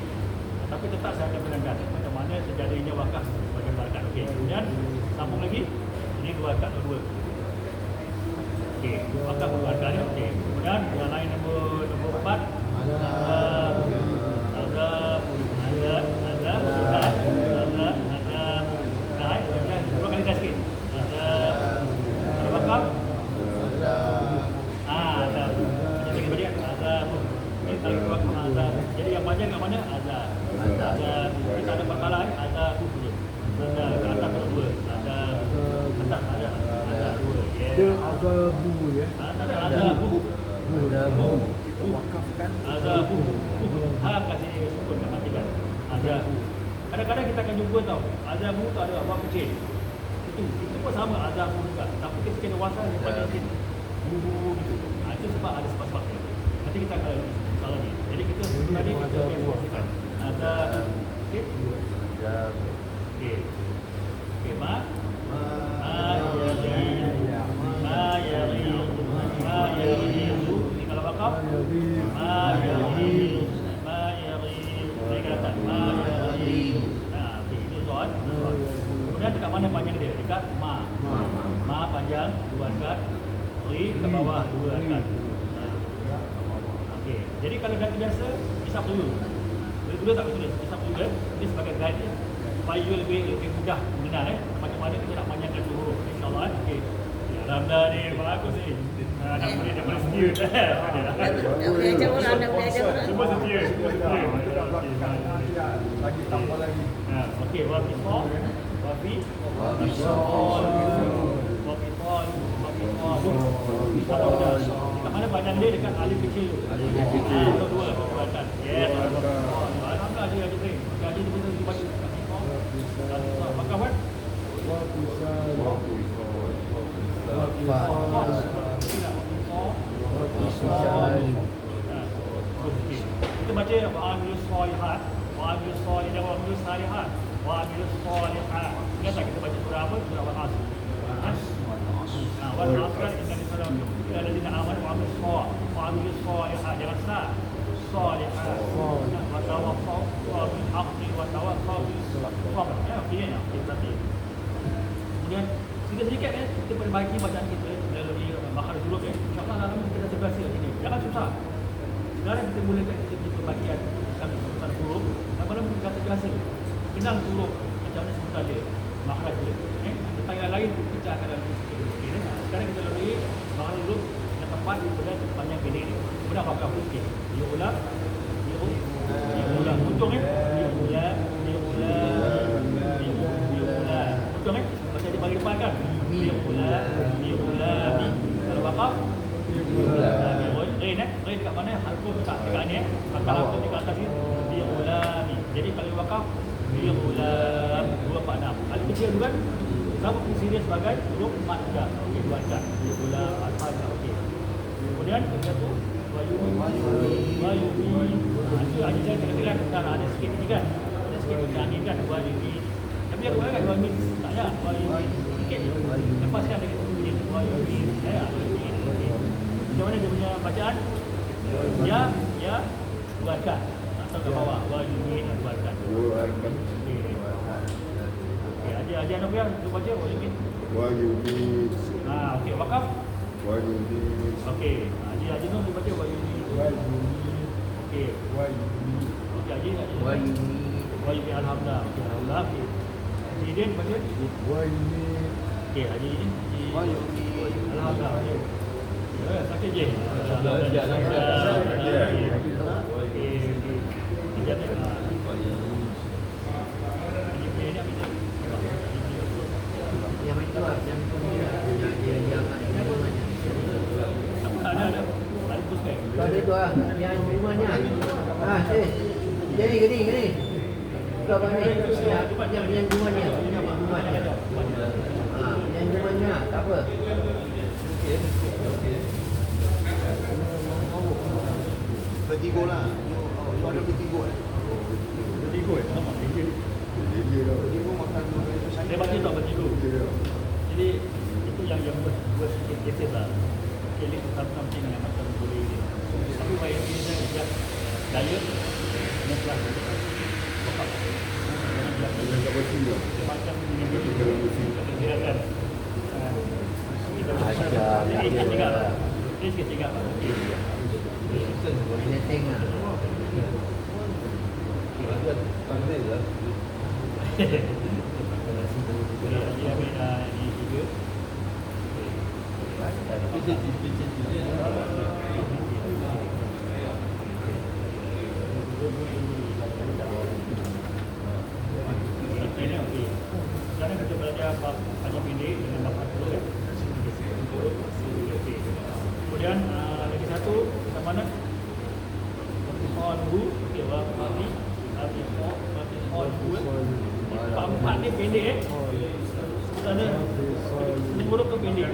Tapi tetap saya akan menerangkan macam mana sejadinya wakaf sebagai barakat. Okey. Kemudian sambung lagi. Ini 2 rakaat kedua. Okey, wakaf barakat ni. Okey. Kemudian yang lain nombor 4 jadi yang panjang kat mana? Azab. Kita ada perkara azab tu. Ada kata kedua. Ada dua. Dia azabu ya. Azabu. Wakaf kan? Azabu. Kasih sukun kat matikan. Azabu. Kadang-kadang kita akan jumpa tau. Azabu tu ada apa kecil. Itu pun sama azabu juga. Tapi kita kena wasal yang paling kecil. Bubu gitu. Itu sebab ada sebab-sebab dia. Nanti kita akan salah ni. Jadi kita tadi kita buatkan ada okey. Okey, ma ayari. Ini kalau wakaf yarib. Saya kata okey, ini soal. Kemudian dekat mana panjang dia? Dekat ma. Ma panjang 2 angkat. Ri ke bawah 2 angkat. Okey. Jadi kalau dah biasa hisap dulu. Dulu tak boleh tulis. Hisap dulu dia. Ini sebagai guide dia. Supaya you lebih mudah mengenal macam mana kita nak panjangkan tu huruf. InsyaAllah okey. Ya, Alhamdulillah ni bagus ni. Nak boleh dapat setia. Boleh ajar orang, nak boleh ajar orang. Semua setia. Lagi tambah lagi. Okey, wafi sol. Wafi dekat mana panjang dia? Dekat alif kecil. Untuk 2 buatan. Yes. Alhamdulillah dia ada train. Jadi dia bisa dibaca wafi sol. Maka what? Wafi sal. Kita baca wa'amilus solihat, wa'amilus solihat, wa'amilus salihat, wa'amilus solihat. Ingat tak kita baca surah apa? Surah Al-Asr. Wal-Asr inna lillahi ila alladziina aamanu wa'amilus solihat. Jangan sah. Solihat. Wa tawassau bil haqqi wa tawassau bis sabr. Okey ya. Okey. Kemudian sedikit-sedikit kita perbaiki bacaan kita melalui makhraj huruf InsyaAllah dalam kita dah terbiasa ini. Jangan susah. Sekarang kita mulakan kita punya perbagian sebutan huruf. Lama-lama kita dah terbiasa. Kenal huruf macam mana sebutan dia, makhraj dia. Tentang yang lain kita akan dalam sikit. Sekarang kita lalui makhraj huruf yang tepat daripada panjang pendek ni. Kemudian apa huruf sikit. Dia ulang. Hujung Hujung macam dia bagi depan kan. Dia ulang. Kalau wakaf Rain dekat mana? Harful tak dekat ni Maka harful dekat atas ni dia ulang. Jadi kalau wakaf dia ulang 246. Alif kecil dulu kan. Sama fungsi dia sebagai huruf mat juga. Okey, 2 angkat. Dia ulang alfa okey. Kemudian kita tu wayumi. Itu aja saya kira kan ada sikit ni kan. Ada sikit angin kan wayumi. Tapi aku kan wayumi tak ada wayumi sikit je. Lepaskan dari bunyi wayumi. Ya, macam mana dia punya bacaan? Ya, buatkan atau ke bawah. Wayumi buatkan. Okey, ajar nak biar tu baca wayumi. Okey, wakaf. Okey, ajar tu dia baca wayumi. Okey. Okey, ajar. Wayumi alhamdulillah. Alhamdulillah. Kemudian baca Wayumi. okey, ajar ni. Wayumi alhamdulillah. Sakit je. Ada tu lah, yang rumahnya. Gini. Kau apa ni? Yang rumahnya. Yang rumahnya, tak apa. Vertigo lah. Ada vertigo eh. Vertigo nama vertigo. Vertigo makan Dia baca tak vertigo. Jadi itu yang buat sikit cases lah. Kelik something yang macam boleh ni. Tapi baik ini saya dia daya mutlak. Bapak. Macam ini dia kan. Kita tiga. Boleh tengok. pandai lah. Dia beda di tiga. Sekarang kita belajar bab panjang pendek dengan bab dulu ya. Kemudian lagi satu kita mana? Soal dulu, okey, bab tadi soal dulu. Bab 4 ni pendek Kita ada huruf tu pendek.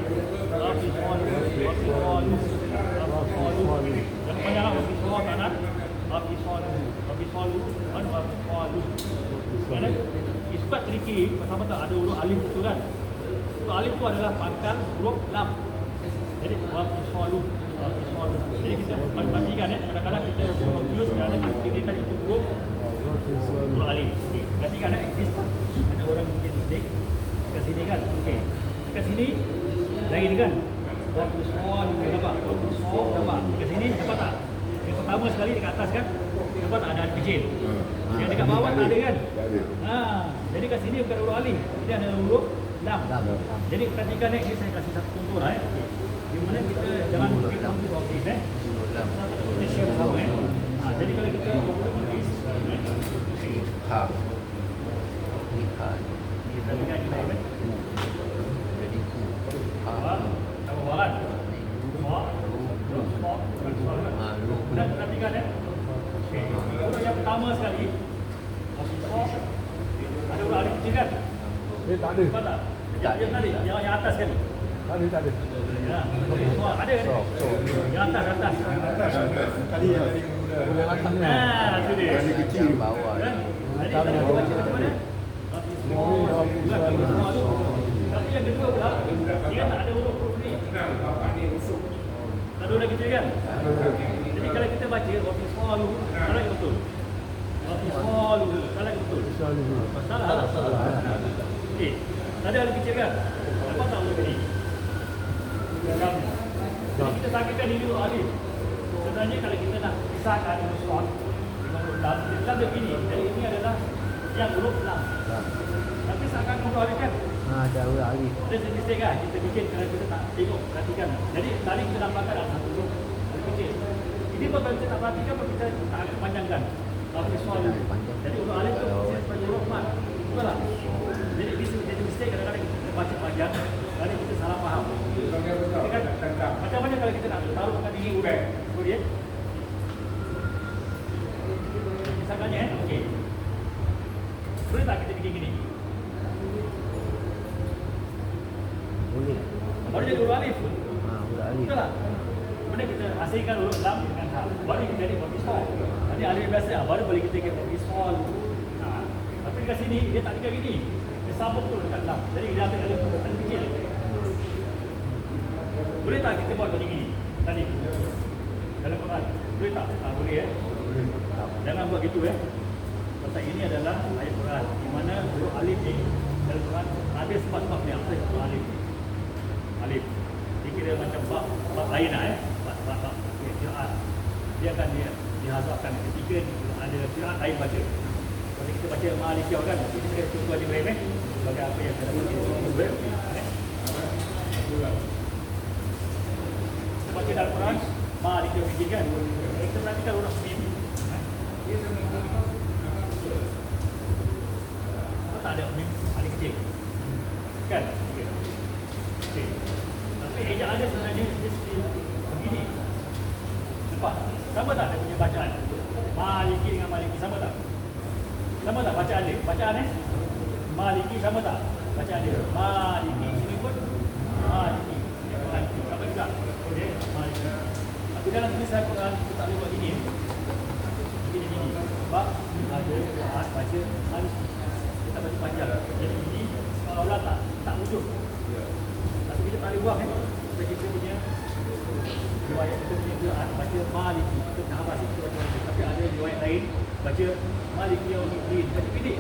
Bab soal yang panjang bab soal kanan. Bab soal Kerana isbat tricky, pertama tak ada huruf alif itu kan. Huruf alif itu adalah pangkal huruf lam. Jadi wafisalu. Jadi kita pastikan kadang-kadang kita confuse ada aktivitas itu huruf alif. Okey. Pastikan exist ada orang mungkin mistake kat sini kan. Okey. Kat sini lagi kan. Wafisalu nampak. Wafisalu nampak. Kat sini nampak tak? Yang pertama sekali dekat atas kan. Nampak tak ada alif kecil. Yang dekat bawah tak ada kan? Tak ada. Jadi kat sini bukan huruf alif. Jadi ada huruf lam. Jadi perhatikan ni saya kasih satu contoh lah di mana kita jangan kita ambil office kita share sama jadi kalau kita office Ha. Ha. kita dengar kita ini Jadi ku. Ha. apa bahan dan perhatikan huruf yang pertama sekali ada huruf alif kecil kan? Tak ada. Nampak tak? Yang tadi, yang atas kan? Tak ada. Ya, semua ada kan? Yang atas. Tadi yang atas ni. Itu dia. Yang kecil. Bawah. Kan? Jadi tadi aku baca macam mana? Tapi yang kedua pula, dia tak ada huruf ni. Tak ada huruf kecil kan? Jadi kalau kita baca wafisalu, salah yang betul. Wafisalu, salah yang betul. Salah. Okey, tadi alif kecil kan? Apa tak huruf ni? Jadi kita takkan ini huruf alif. Sebenarnya kalau kita nak pisahkan huruf short dengan huruf lam, kita ada begini. Jadi ini adalah yang huruf lam. Tapi seakan huruf alif kan? Ada huruf alif. Ada mistake kan? Kita bikin kalau kita tak tengok, perhatikan. Jadi tadi kita dapatkan ada satu huruf alif kecil. Ini pun kalau kita tak perhatikan, kita tak akan panjangkan. Tapi soal jadi huruf alif itu sebagai huruf mat. Betul tak? Jadi bisa jadi mistake kadang-kadang kita baca panjang, kadang kita salah faham. Kan? Macam mana kalau kita nak taruh kat ini huruf? Kemudian misalkannya okey. Boleh tak kita bikin gini? Boleh. Baru jadi huruf alif. Huruf alif. Betul tak? Kemudian kita asingkan huruf lam dengan ha. Baru kita jadi wafisalu. Tadi alif biasa, baru boleh kita get wafisalu. Tapi kat sini dia tak tinggal gini. Dia sambung tu dekat lam. Jadi dia ambil alif kecil. Boleh tak kita buat macam gini? Tadi. Dalam Quran. Boleh tak? Boleh Jangan buat gitu Pasal ini adalah ayat Quran di mana huruf alif ni dalam Quran ada sebab-sebab yang apa huruf alif. Alif. Dia kira macam bab lain lah bab qiraat. Dia akan dihazafkan ketika ada qiraat lain baca. Kalau kita baca Malikiyah kan, kita kena tunggu ada Ibrahim sebagai apa yang saya baca. Baca dalam Quran Malikiyah bikin kan. Kita perhatikan huruf mim. Tak ada mim alif kecil. Kan? Okey. Tapi ejaan dia sebenarnya dia begini. Nampak? Sama tak dia punya bacaan? Maliki dengan Maliki sama tak? Sama tak bacaan dia? Bacaan Maliki sama tak? Bacaan dia. Maliki sini pun Maliki. Sama juga. Okey, Maliki. Tapi dalam tulisan Quran kita tak boleh buat gini. Begini. Sebab ada Quran baca Maliki. Kita baca panjang. Jadi ini seolah-olah tak wujud. Tapi kita tak boleh buang kita punya riwayat kita punya Quran baca Maliki. Kita tak hafal kita baca Maliki. Tapi ada riwayat lain baca Maliki Yaumiddin. Baca pendek.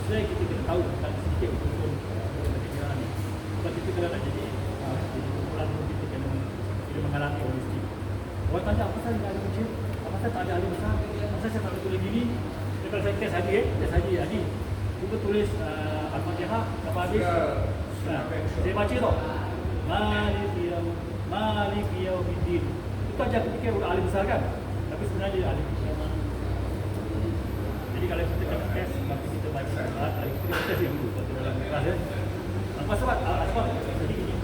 Sebenarnya kita kena tahu tentang sedikit betul-betul baca Quran ni. Sebab kita kalau nak jadi kumpulan pun kita kena mengalami holistik. Orang tanya apa pasal tak ada kecil? Apa pasal tak ada alif besar? Apa pasal saya tak boleh tulis gini? Kalau saya test haji. Cuba tulis Al-Fatihah apa habis? Saya baca tau. Maliki Yaumiddin. Itu aja ketika huruf alif besar kan? Tapi sebenarnya dia alif besar. Jadi kalau kita kena test, maka kita baca alif kita test yang dulu dalam kelas Apa sebab? Jadi gini.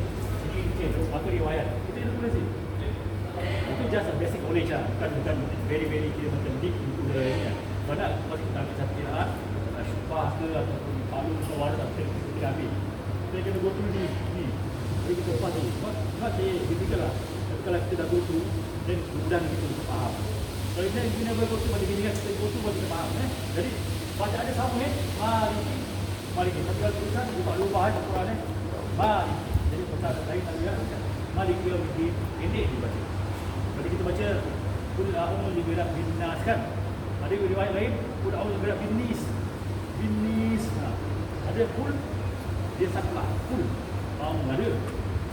Jadi kecil. Apa riwayat? Kita tulis ni. Itu just a basic knowledge lah. Bukan very kira macam deep into the Sebab kalau kita ambil satu kiraan Syufah ke ataupun Palu ke Warat atau kita ambil kita kena go through ni jadi kita faham tu not difficult lah. Tapi kalau kita dah go through then mudah kita untuk faham. Kalau kita never go through macam ni kan kita go through baru kita faham jadi bacaan dia sama Maliki tapi kalau tulisan dia tak lupa Quran Maliki jadi pasal lain tak lihat Malik Yawmiddin, pendek dibaca. Jadi kita baca Qul a'udzu birabbil nas kan. Ada riwayat lain Qul a'udzu birabbin nis. Bin nis. Ada Qul dia saklah. Qul. Ada.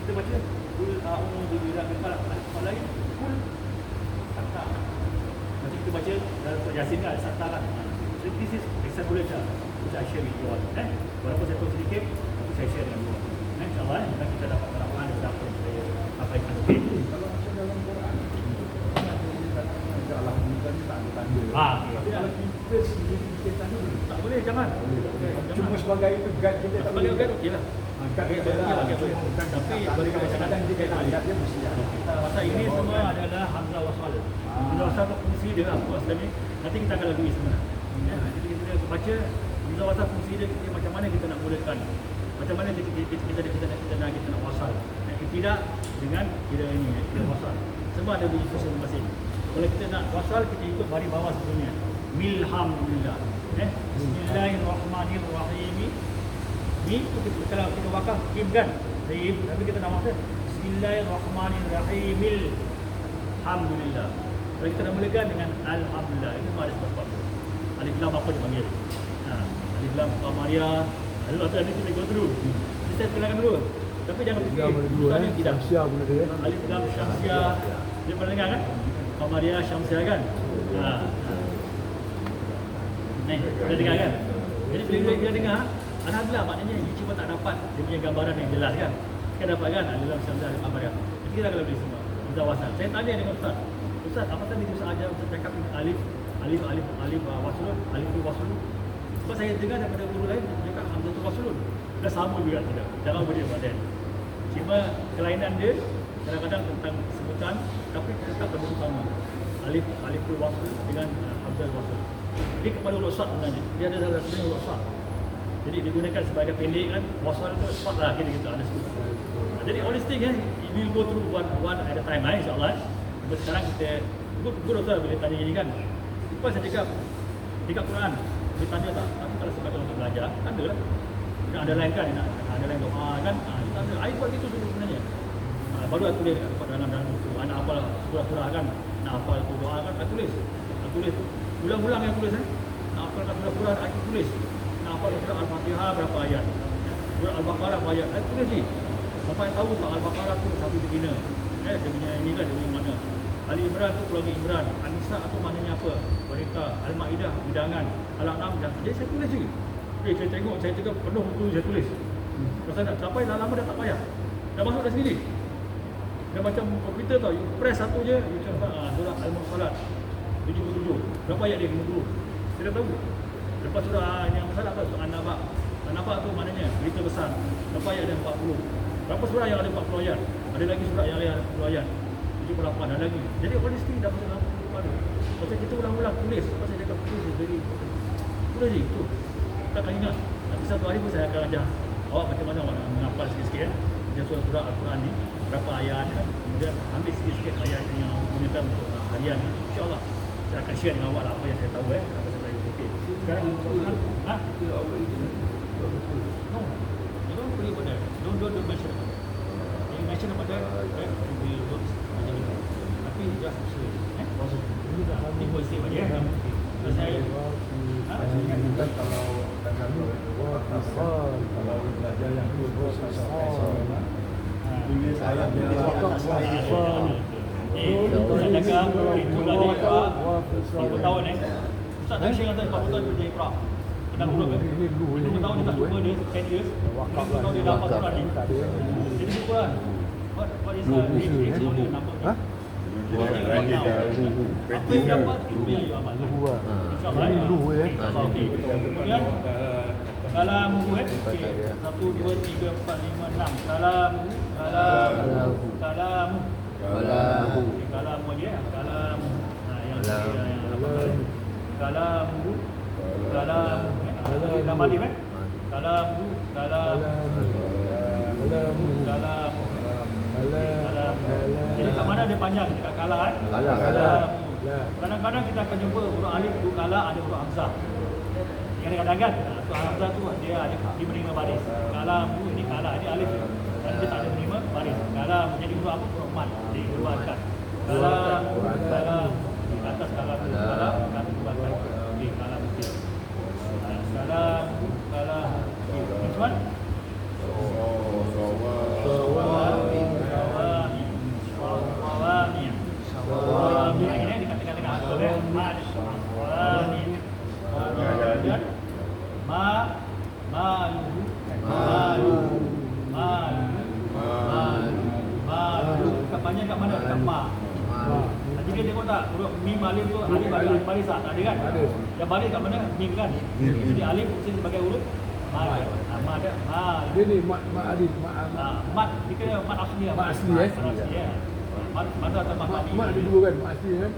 Kita baca Qul a'udzu birabbil falaq. Ada lain Qul sakta. Nanti kita baca dalam surah Yasin kan ada sakta kan. So this is example which I share with you all. Walaupun saya tahu sedikit, tapi saya share dengan you all. InsyaAllah kita dapat terapkan dan dapat saya sampaikan sedikit. Kalau macam dalam Quran, Alhamdulillah ni tak ada tanda. Tapi Kalau kita sendiri kita tanda, tak boleh, jangan. cuma sebagai itu guide kita tak Sebagai boleh. guide okey lah. Guide okey lah. Tapi bagi kadang-kadang dia kena ayat dia mesti ada. pasal ini semua adalah hamzah wasal. Hamzah wasal tu fungsi dia apa asal ni? Nanti kita akan lalui sebenarnya. Jadi kita baca hamzah wasal fungsi dia macam mana kita nak mulakan. Macam mana kita nak wasal. Tidak dengan kira ini, kira wasal. Sebab ada bunyi khusus masing. Kalau kita nak wasal, kita ikut baris bawah sebelumnya. Milhamdulillah. Bismillahirrahmanirrahim. Ni kalau kita wakaf kim kan? Kim, tapi kita nak wasal. Bismillahirrahmanirrahim. Alhamdulillah. Kalau kita nak mulakan dengan alhamdulillah, itu ada sebab. Alif lam apa dipanggil? Alif lam qamariyah. Alif lam tadi kita go through. Kita kenalkan dulu. Tapi jangan fikir ustaz tidak. Syamsiah benda dia. Alif lam syamsiah. Dia pernah dengar kan? Qamariyah syamsiah kan? Ni, dah dengar kan? Jadi bila dia dengar, alhamdulillah maknanya you cuma tak dapat dia punya gambaran yang jelas kan? Kan dapat kan? Alif lam syamsiah qamariyah. Jadi kita akan lebih semua. Ustaz wasal. Saya tanya dengan ustaz. Ustaz, apa tadi Ustaz ajar Ustaz cakap alif waslun, alif waslun. Sebab saya dengar daripada guru lain dia cakap hamzah tu waslun. Dah sama juga tidak. Jangan boleh badan. Cuma kelainan dia kadang-kadang tentang sebutan tapi tetap berbeza sama. Alif wasl dengan hamzah wasl. Jadi kepada ulul-sad sebenarnya. Dia ada dalam sebenarnya ulul-sad. Jadi digunakan sebagai pendek kan. Wasl tu sad lah kita ada sebut. Jadi all these things we will go through one at a time insya-Allah. Sekarang kita guru tu bila tanya gini kan. Lepas saya cakap dekat Quran dia tanya tak, tapi kalau sebagai untuk belajar ada lah. Nak ada lain kan, nak ada lain doa kan. Dia tanya, I buat gitu dulu sebenarnya. Baru aku tulis dekat dalam buku. Nak hafal surah-surah kan, nak hafal tu doa kan, aku tulis. Ulang-ulang yang tulis nak hafalkan surah-surah, aku tulis. Nak hafal surah Al-Fatihah berapa ayat. Surah Al-Baqarah berapa ayat, aku tulis ni. Sampai tahu tak Al-Baqarah tu satu begina. Dia punya ini kan, dia punya mana. Ali Imran tu keluarga Imran. An-Nisa tu maknanya apa? Wanita. Al-Ma'idah bidangan. Al-An'am bidangan. Jadi saya tulis je. Saya tengok, saya cakap penuh buku saya tulis. Pasal tak sampai dah lama dah tak payah. Dah masuk dah sendiri. Dah macam komputer tau. You press satu je, you cakap surah Al-Mursalat 77. Berapa ayat dia 50? Saya dah tahu. Lepas surah yang Mursalat apa? Surah An-Naba. An-Naba tu maknanya berita besar. Berapa ayat dia 40? Berapa surah yang ada 40 ayat? Ada lagi surah yang ada 40 ayat. 78 ada lagi. Jadi all this thing dah masuk dalam kepala. Pasal kita ulang-ulang tulis. Pasal saya cakap tulis je very important. Tulis je tu. Kita akan ingat. Nanti satu hari pun saya akan ajar awak macam mana awak nak menghafal sikit-sikit. Macam surah-surah Al-Quran ni. Berapa ayat kan. Kemudian ambil sikit-sikit ayat yang gunakan untuk harian ni. InsyaAllah saya akan share dengan awak lah apa yang saya tahu apa saya tahu. Okay. Sekarang Al-Quran. No. You don't worry about that. Don't mention about that. You mention about that. We will work. Tapi just say, ini boleh say bagi saya. Saya kalau belajar yang tu tulis ayat dia saya cakap itu lah dia Iqra 40 tahun Ustaz tak share kata 40 tahun dia Iqra kenal guru kan 20 tahun dia tak jumpa dia 10 years 20 tahun dia dah 40 Quran ni jadi Quran what is the number apa yang dapat itu yang you amal InsyaAllah kemudian Kalamu okey 1, 2, 3, 4, 5, 6 Kalamu Kalamu je Kalamu yang Kalamu nama dia Kalamu jadi kat mana dia panjang dekat kala kan kadang-kadang kita akan jumpa huruf alif tu kala ada huruf hamzah kadang-kadang kan huruf hamzah tu dia menerima baris kalamu ini kala ini alif dan dia tak ada menerima baris kala menjadi huruf huruf apa? Huruf mat. Dikeluarkan. Kalam, kalam, di atas kalam, kalam, kami keluarkan. Okey, kalam okey. Kalam, kalam. Which one? Sawami. Sawami. Ini dikatakan dengan akal ya. Sawami. Kemudian malu. Kat banyak kat mana? Kat ma. Jadi dia tengok tak? Huruf mim alif tu alif ada baris tak? Tak ada kan? Ada. Yang baris kat mana? Mim kan? Jadi alif fungsi sebagai huruf ma. Ma ada ma. Dia ni mak alif, Mat kita mat asli lah. Mat asli, Mat asli ya. Mat atau mat tadi. mak ada dua kan, mak asli kan?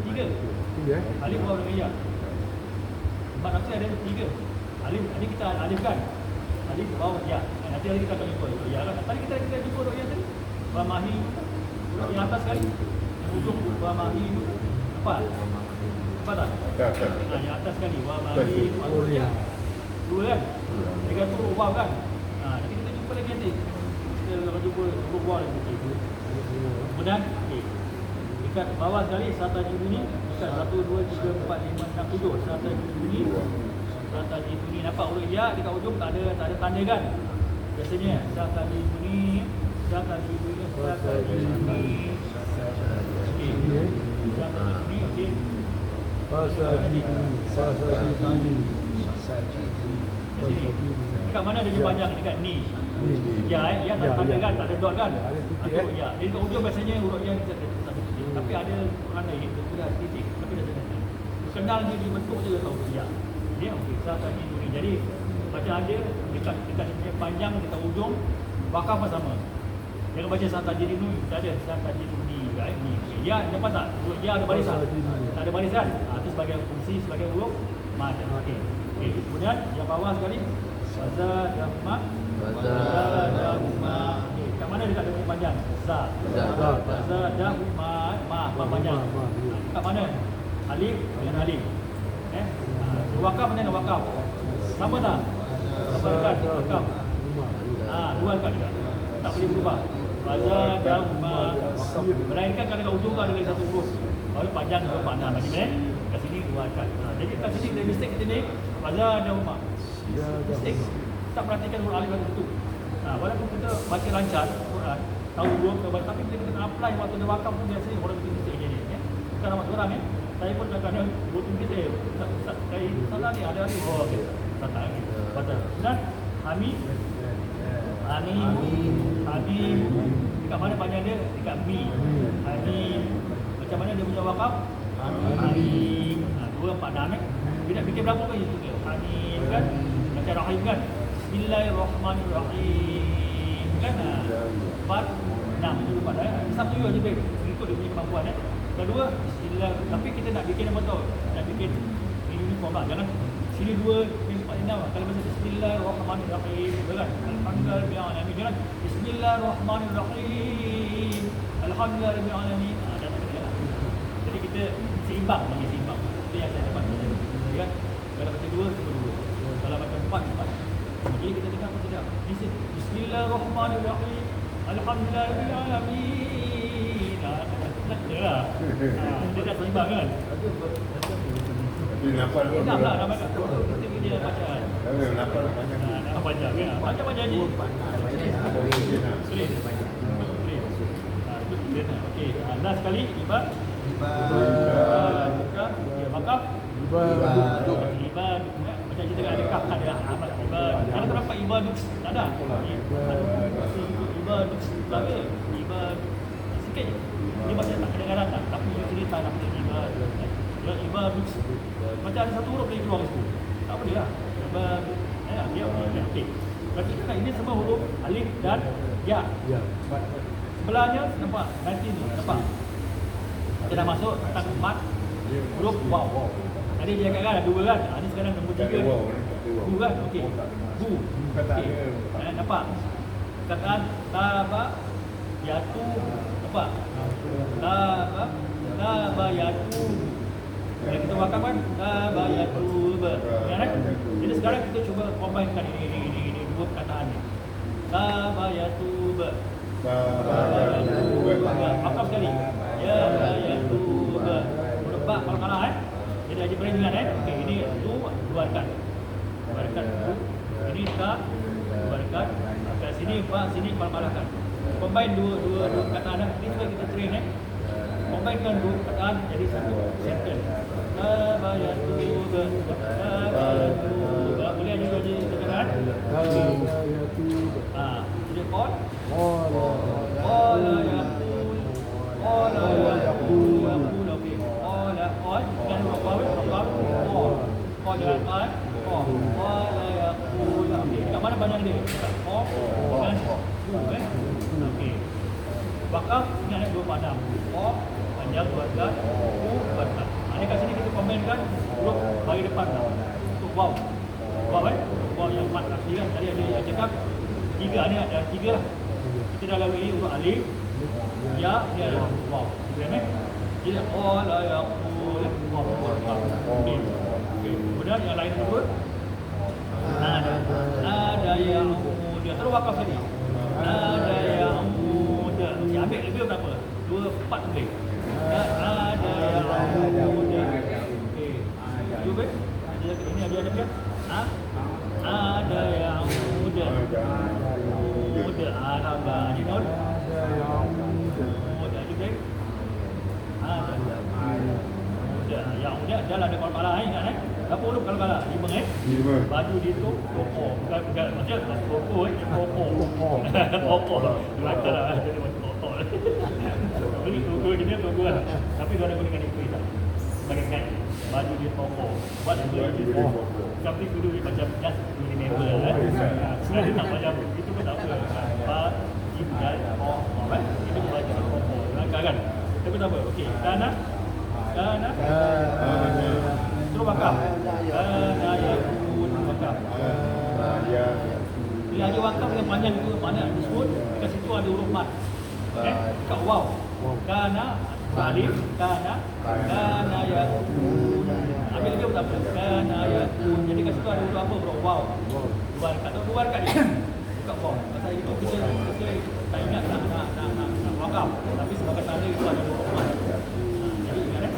Tiga. Tiga Alif bawah dengan ya. Mat asli ada tiga. Alif ni kita alif kan? Alif bawah ya. Nanti kita akan jumpa ya kan. Tadi kita jumpa ya tadi. Wa mahi yang atas sekali. Yang ujung wa mahi apa? Apa tak? Yang atas sekali wa mahi ya. Dua kan? Tiga tu ubah kan? Nanti kita jumpa lagi nanti. Kita akan jumpa ubah lagi. Kemudian okey. Dekat bawah sekali serta bunyi dekat 1 2 3 4 5 6 7 serta bunyi. Serta bunyi nampak huruf ya dekat ujung tak ada tanda kan? Biasanya serta bunyi serta bunyi serta bunyi. Okey. Serta bunyi okey. Dekat mana dia panjang dekat ni? Ya tak ada kan? Tak ada dot kan? Ada titik Ya. Jadi kat ujung biasanya huruf yang kita satu titik. Tapi ada orang lain dia sudah titik tapi dah ada. Kenal dia dibentuk je tahu ya. Dia okey serta bunyi. Jadi baca ada dekat dia panjang dekat ujung wakaf pun sama. Jangan baca serta bunyi tak ada serta bunyi kan ni. Ya dapat tak? Huruf ya ada barisan. Tak ada barisan. Itu sebagai fungsi sebagai huruf mad. Okey. Kemudian yang bawah sekali waza dhamma kat mana dekat dia panjang za dhamma ma panjang kat mana alif dengan alif wakaf dengan wakaf sama tak apa dekat wakaf dua dekat juga tak boleh berubah waza dhamma melainkan kalau dekat ujung ada lagi satu huruf baru panjang ke makna macam ni kat sini dua dekat jadi kat sini ada mistake kita ni waza dhamma mistake tak perhatikan huruf alif itu. Walaupun kita baca lancar Quran, tahu dua ke tapi bila kita nak apply waktu dia wakaf pun biasanya orang bikin mistake je ni ya. Bukan ramai orang ya. Saya pun kadang-kadang buat mistake. Ustaz, saya salah ni ada ni. Oh okey. Tak lagi. Baca. Dan hamid. Dekat mana panjang dia? Dekat mi. Hamid. Macam mana dia punya wakaf? Hamid. Dua empat enam eh. Dia nak fikir berapa kan itu ke? Hamid kan? Macam rahim kan? Bismillahirrahmanirrahim kan 4 6 itu pada satu je baik ikut dia punya kemampuan kedua bismillah tapi kita nak bikin apa tahu nak bikin uniform lah jangan sini 2 ni 4 6 kalau baca bismillahirrahmanirrahim kan alhamdulillah alamin jangan bismillahirrahmanirrahim alhamdulillah alamin jadi kita seimbang bagi seimbang itu yang saya dapat kan kalau baca 2 kalau baca 4 jadi kita dengar apa tidak? Bismillahirrahmanirrahim. Alhamdulillahirrahmanirrahim. Tak ada lah. Dia dah seimbang kan? Tapi nampak Dah lah, dah banyak. Kita dia bacaan. nampak banyak. Dah panjang kan? Panjang-panjang je. Boleh. Boleh. Okey. Last sekali, ibad. Wakaf. Ibad. Macam kita ada kaf ada amal ibad. Kalau terdapat ibaduk tak ada. Ibaduk lagi. Ibad sikit je. Dia macam tak kedengaran tak. Tapi dia cerita nak kata ibad. Ya ibaduk. Macam ada satu huruf lagi keluar situ. Tak boleh lah. Ibad. Dia okey. Berarti kita ini semua huruf alif dan ya. Ya. Sebelahnya nampak nanti ni nampak. Kita dah masuk tentang mat huruf waw. Tadi dia cakap kan ada dua kan. Ini sekarang nombor 3 ni. Bu kan? Okey. Bu. Okey. Nampak? Kataan taba yatu nampak? Taba yatu. Kalau kita wakaf kan taba yatu. Ya kan? Jadi sekarang kita cuba combinekan ini dua perkataan ni. Taba yatu. Taba yatu. kalau kalah Jadi Haji Ibrahim ingat okey, ini tu 2 rekat. 2 rekat tu. Ini tak 2 rekat. Kat sini sini kalau kalahkan. Combine dua kataan ini juga kita train Combine kan dua kataan jadi satu sentence. Tabayatu boleh juga di tengah jadi qol qala yaqul okey qala dan qala yaqul okey kat mana panjang dia dan okey bakal ingat dua padang panjang 2 rekat berkat. Ini kat sini kita komenkan huruf bagi depan untuk waw. Waw waw yang 4 kaki kan. Tadi ada yang cakap 3 ni ada 3 lah. Kita dah lalui huruf alif, ya, dia ada waw. Okey. Jadi qala yaqul waw. Okey. Kemudian yang lain dulu. Ada yang dia terus wakaf tadi. Ada yang muda. Okey, ambil lebih berapa? 2/4 boleh. Ada yang muda. Okey. Cuba. Ini ada dia. Ada yang muda. Muda. Ada ni non. Muda juga. Ada muda. Yang muda jalan dekat kepala ingat Berapa huruf kalau kalah? 5 Baju dia tu pokok. Bukan maksudnya pokok pokok. Pokok. Kelakar lah. Jadi macam pokok. Beli logo dia logo lah. Tapi dia ada gunakan itu tak. Bagaikan baju dia pokok. Buat logo dia. Tapi kudu dia macam just remember lah. Sekali tak macam itu pun tak apa. Jibdan pokok. Itu baju pokok. Kelakar kan? Tapi tak apa. Okey. Kana terus bakar. Kana yakun bakar. Bila ada wakaf yang panjang itu mana disebut kat situ ada huruf mat. Kat waw. Kana alif kana yakun. Ambil lagi tak apa. Kana yakun. Jadi kat situ ada huruf apa bro? Waw. Dua rekat dia. Kat waw. Pasal itu kita tak ingat nak wakaf. Tapi sebagai tanda itu ada huruf mat. Jadi ingat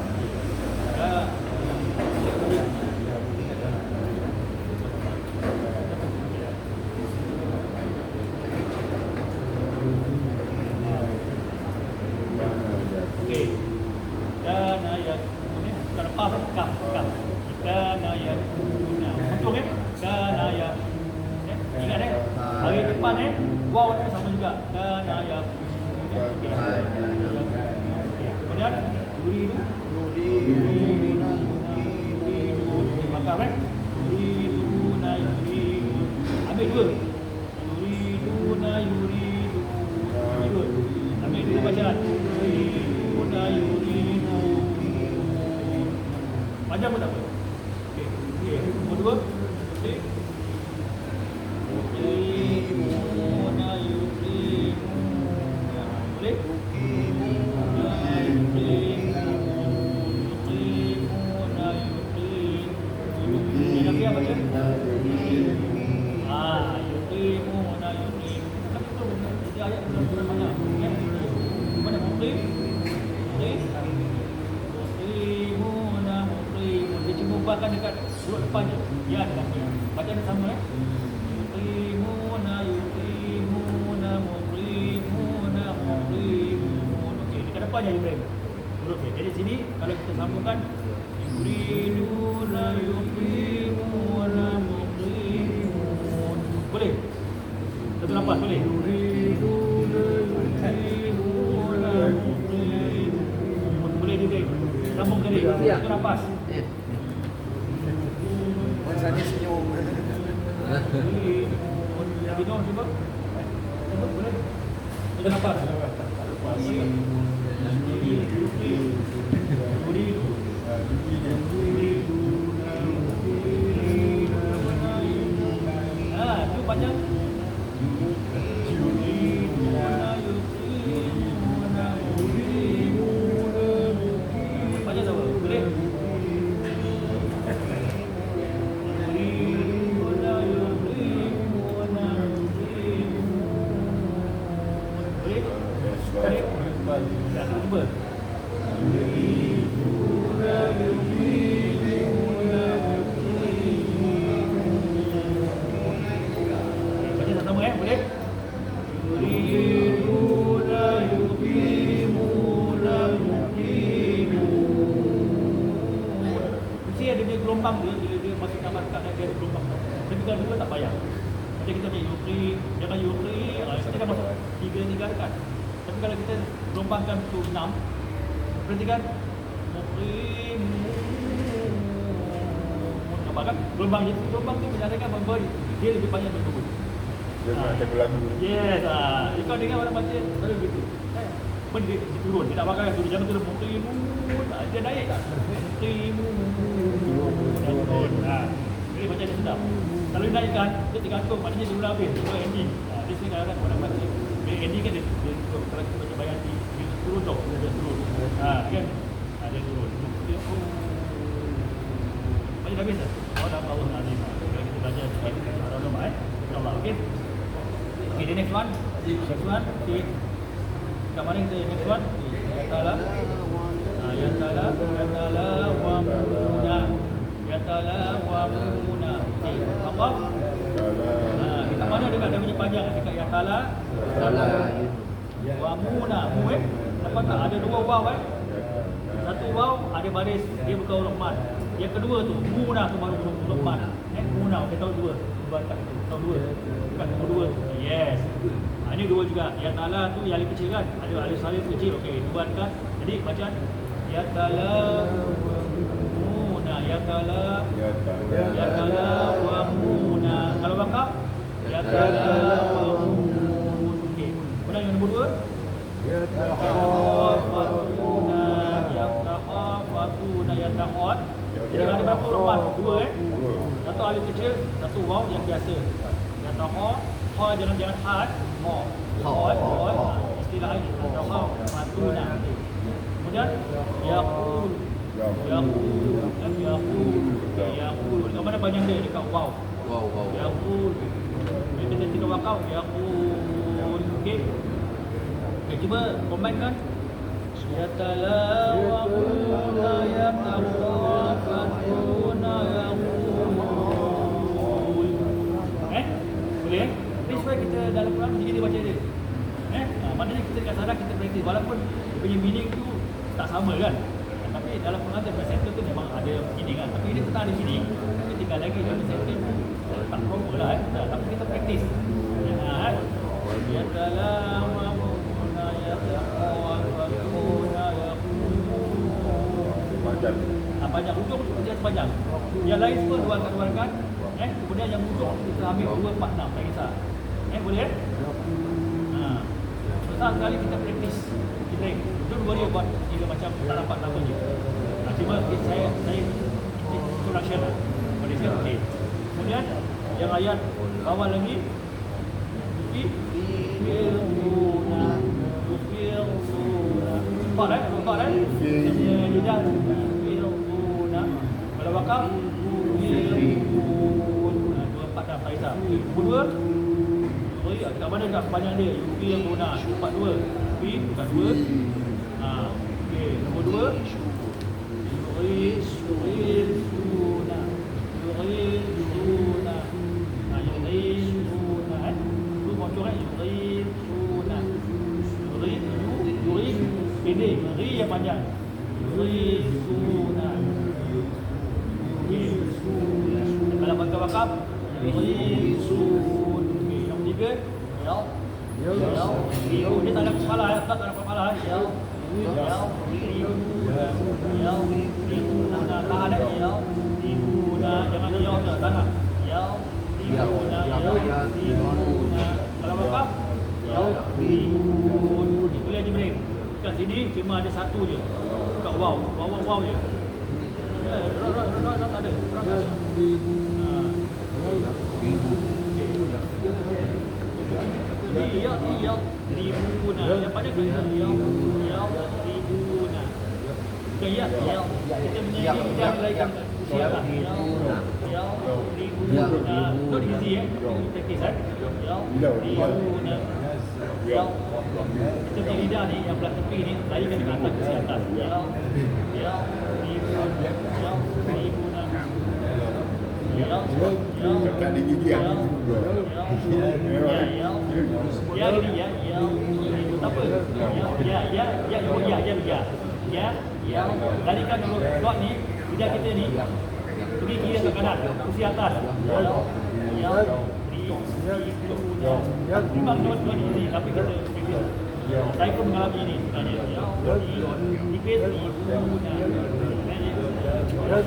okey. Kana yakun. Bukan lepas kaf. Kana yakun. Betul kan? Kana yakun. Ingat hari depan waw ni sama juga. Kana yakun. Kemudian yuridu bakar yuriduna ambil dua yuridu ambil dua bacaan yuriduna yuridu panjang pun tak apa okey nombor 2 okey yuriduna yuridu boleh Bahkan dekat huruf depan je. Ya dengan dia. Bacaan sama Yuqimuna okey, dekat depan je Ibrahim. Huruf dia. Jadi sini kalau kita sambungkan yuriduna yuqimuna muqimun. Boleh? Satu nafas boleh? Yuriduna yuqimuna muqimun. Boleh juga. Sambung tadi. Satu nafas. Rasanya senyum. Bidon cuba. Boleh. Kita nampak. Itu panjang. Panjang sama. Boleh. Cuba. Macam kita ambil yukri, jangan yukri, kita dah masuk 3 kan. Tapi kalau kita gelombangkan tu 6, perhatikan mukrim. Nampak kan? Gelombang tu menyatakan bahawa dia lebih banyak berturut. Dia nak cakap lagu. Yes, kau dengar orang baca selalu begitu. Pun dia turun, dia tak pakai turun, jangan turun mukrimun. Dia naik tak? Mukrimun. Dia turun. Jadi macam dia sedap. Kalau dia naikkan, dia tergantung, maknanya dia mula habis, dia ending. Dia sini kadang-kadang orang baca. Dia ending kan dia kalau kita baca bayang dia turun tau, dia turun. Kan? Dia turun. Macam dah habis tak? Allah Azim. Kalau kita belajar sikit, Allah InsyaAllah, okey? Okay, the next one. Okay. Kat mana kita next one? Ya ta'ala wa muna. Ya ta'ala wa muna. Okay, apa? Kita mana dekat dia punya panjang? Dekat ya ta'ala wa muna. Nampak tak? Ada 2 waw Satu waw ada baris, dia bukan huruf mat. Yang kedua tu, muna tu baru huruf mat. Muna, kita tahu 2. Tahu 2. Bukan nombor 2 tu. Yes. Ini 2 juga. Ya ta'ala tu yang kecil kan? Ada alif salif kecil. Okey, buatkan. Jadi bacaan ya ta'ala muna, ya ta'ala wa muna. Kalau wakaf ya ta'ala wa mun. Okey. Kemudian yang nombor 2 ya tahafatuna, ya tahafatuna, ya tahafat. Jadi ada berapa huruf? 2 Satu alif kecil, satu waw yang biasa. Ya tahafat, ha jangan had. Istilah ini tahafatuna. Kemudian yaqul. Dekat mana panjang dia? Dekat waw. Yaqul. Kita tidak wakaf yaqul. Okey. Cuba combine kan. Ya talawuna ya tawafatuna ya qul. Boleh? This way kita dalam Quran mesti kita baca dia. Maknanya kita dekat sana kita praktis walaupun dia punya meaning tu tak sama kan. Tapi dalam Quran tu sentence tu memang ada meaning kan. Tapi ini tetap ada meaning. Tapi tinggal lagi dalam sentence tak proper lah tapi kita praktis. Ya talawuna ya tawafatuna ya qul. Panjang hujung dia sepanjang. Yang lain semua dua-duakan. Kemudian yang hujung kita ambil 2, 4, 6 tak kisah. Boleh? Susah sekali kita praktis. Don't worry about jika macam tak dapat apa je. Cuma saya introduction lah. Boleh saya okey. Kemudian yang ayat awal lagi Empat lidah kalau wakaf 2, 4 dah tak kisah. Kedua kat mana kat panjang dia yufiruna 42 bukan 2. Okey, nombor 2 yughithuna tu bocor kan yughithuna yughith pendek ri yang panjang yughithuna kalau pakai wakaf yughithun. Yang ketiga dia tak ada kepala tak ada kepala tak ada jangan dia tak tanah kalau wakaf boleh diberi kat sini cuma ada satu je kat wow je tak ada ribuna yang pada kita ribuna bukan ya kita menyanyi yang lain siapa ribuna not easy kita kisah ribuna kita punya lidah ni yang belah tepi ni lain dengan atas ke atas ribuna Kakak dia gigi aku juga. Ya ini tak apa. Ya. Tadikan dot ni lidah kita ni pergi kiri ke kanan, kursi atas. Ya. Yarithuna. Memang dua ini, tapi kita fikir. Saya pun mengalami ini sebenarnya. Tipis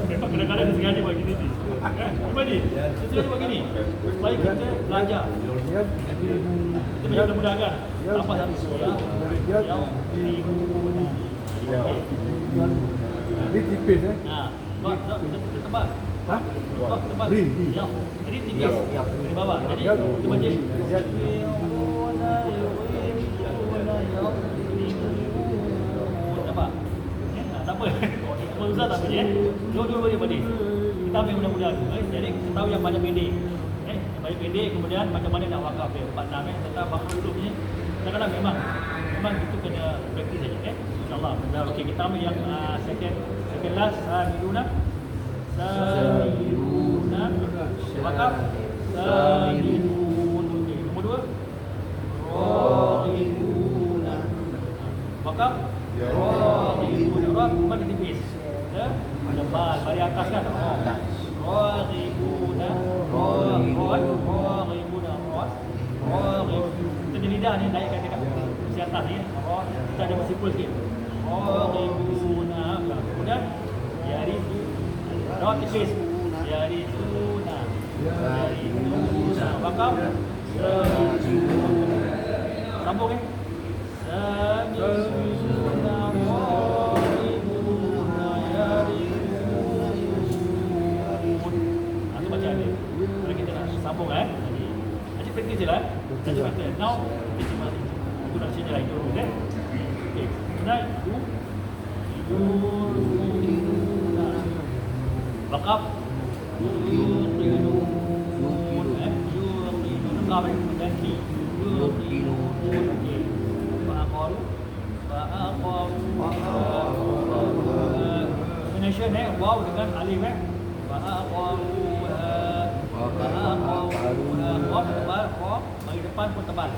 memang kadang-kadang dia sengaja buat gini. Gimana ni? Sengaja buat gini supaya kita belajar. Kita mudah-mudahan apa satu Ini tipis Buat tempat. Buat tempat. Jadi tipis di bawah. Jadi kita baca. Nampak? Tak apa. Susah tak boleh. Dua-dua boleh. Kita ambil mudah-mudahan. Jadi kita tahu yang banyak pendek. Yang banyak pendek kemudian macam mana nak wakaf dia. 46 tentang wakaf dulu ni. Kadang-kadang memang itu kena praktis saja. InsyaAllah. Okey, kita ambil yang second last. Samiruna. Wakaf. Samirun. Nombor 2. Rohibuna. Wakaf. Rohibuna. Mana tipis? Ada bal, balik atas kan? Rohibuna. Rohibuna. Kita di lidah ni naikkan dekat kursi atas ni. Kita ada bersipul sikit. Rohibuna. Kemudian yaridu. Roh tipis. Yariduna. Wakaf. Sambung Samiruna. Itu baca ni. Kalau kita nak sambung nanti praktis je lah. Now kita cuma aku nak cerita lagi dulu kan. Okey. Now wakaf combination wow dengan alif wow tebal bagi depan pun tebal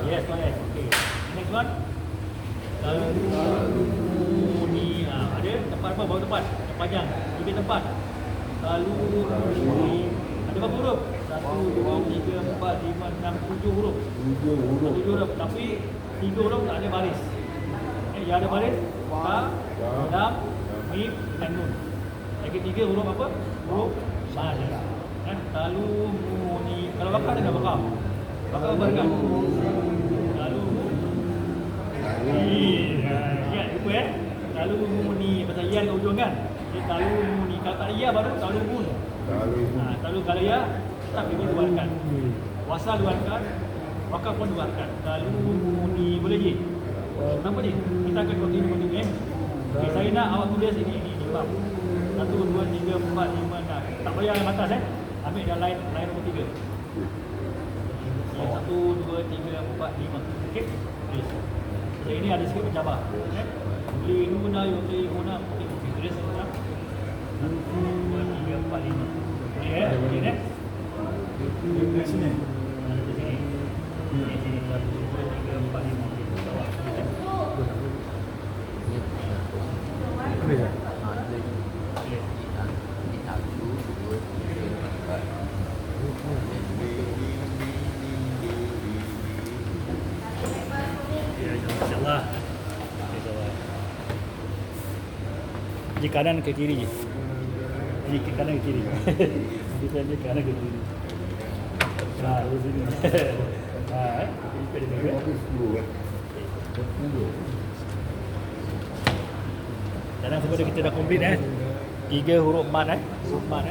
yes, okay. Next one. Ni ada tempat apa? Baru tempat. Yang panjang. Tiga tempat. Ada berapa huruf? 1, 2, 3, 4, 5, 6, 7 huruf. 7 huruf. Tapi 3 huruf tak ada baris. Yang ada baris ta, dam, mim dan nun. Lagi 3 huruf apa? Huruf mad. Talumuni. Kalau bakar ada bakar. Bakar berkan. Ya, lupa talumuni pasal ya dekat hujung kan. Jadi talumuni. Kalau tak ya baru talumun. Kalau ya tak pergi luarkan. Wasal luarkan. Wakaf pun luarkan. Talumuni boleh je. Nampak ni? Kita akan continue ni. Okay, saya nak awak tulis ini bab. 1, 2, 3, 4, 5, 6. Tak payah yang atas ambil dah line nombor 3. 1, 2, 3, 4, 5. Okey. Tulis. So ini ada sikit mencabar. Linuna yuqina. Okey, tulis sekarang. 1, 2, 3, 4, 5. Okey, next. Di sini. Di sini. Di sini 1, 2, 3, 4, 5. InsyaAllah. Di kanan ke kiri. Di kanan ke kiri. Di kanan ke kiri. Di sini. Dalam sebab kita dah komplit 3 huruf mad huruf mad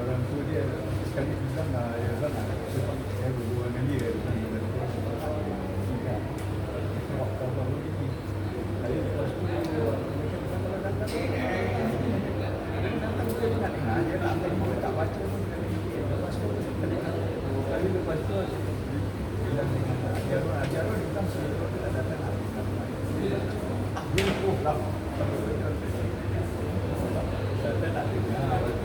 orang tua dia sekali bilang ya kan sebab saya berbual dengan dia kan waktu baru ini saya lepas tu datang dia nak dengar je lah dia tak baca pun lepas tu lepas tu bilang dengan ajar dia sebelum dia datang dia oh lah saya tak dengar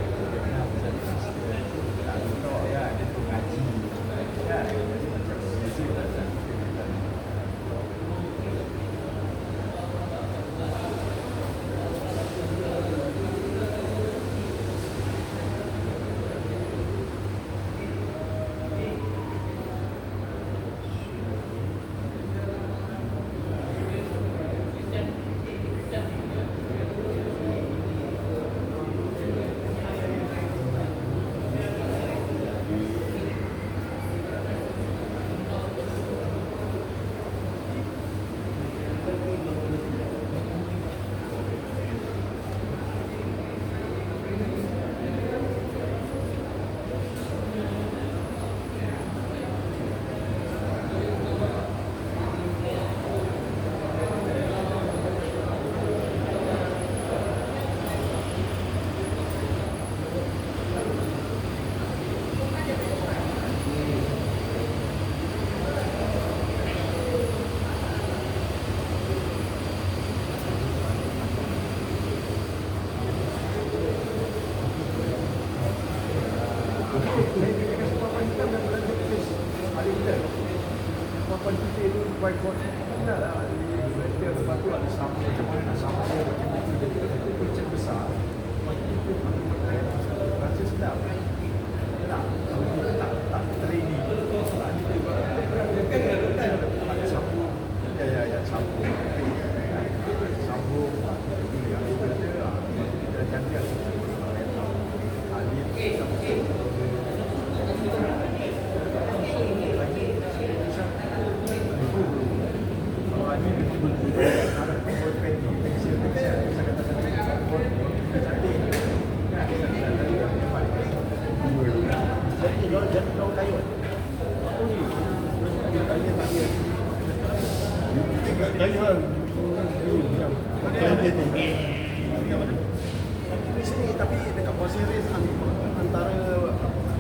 Tapi dekat Pasir Ris antara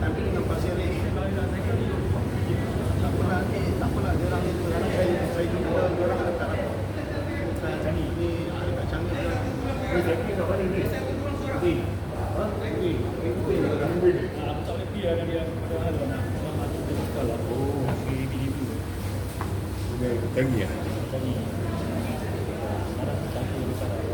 Tampil dengan Pasir Ris tak pernah jarang itu karena saya jumpa orang dekat saya Changi ni dekat Changi ni saya kat mana ni? Aku tak boleh pergi dengan dia pada hal nak masuk ke sekolah. Oh, PDP. Tangi ya. Tadi sekarang campur di sana.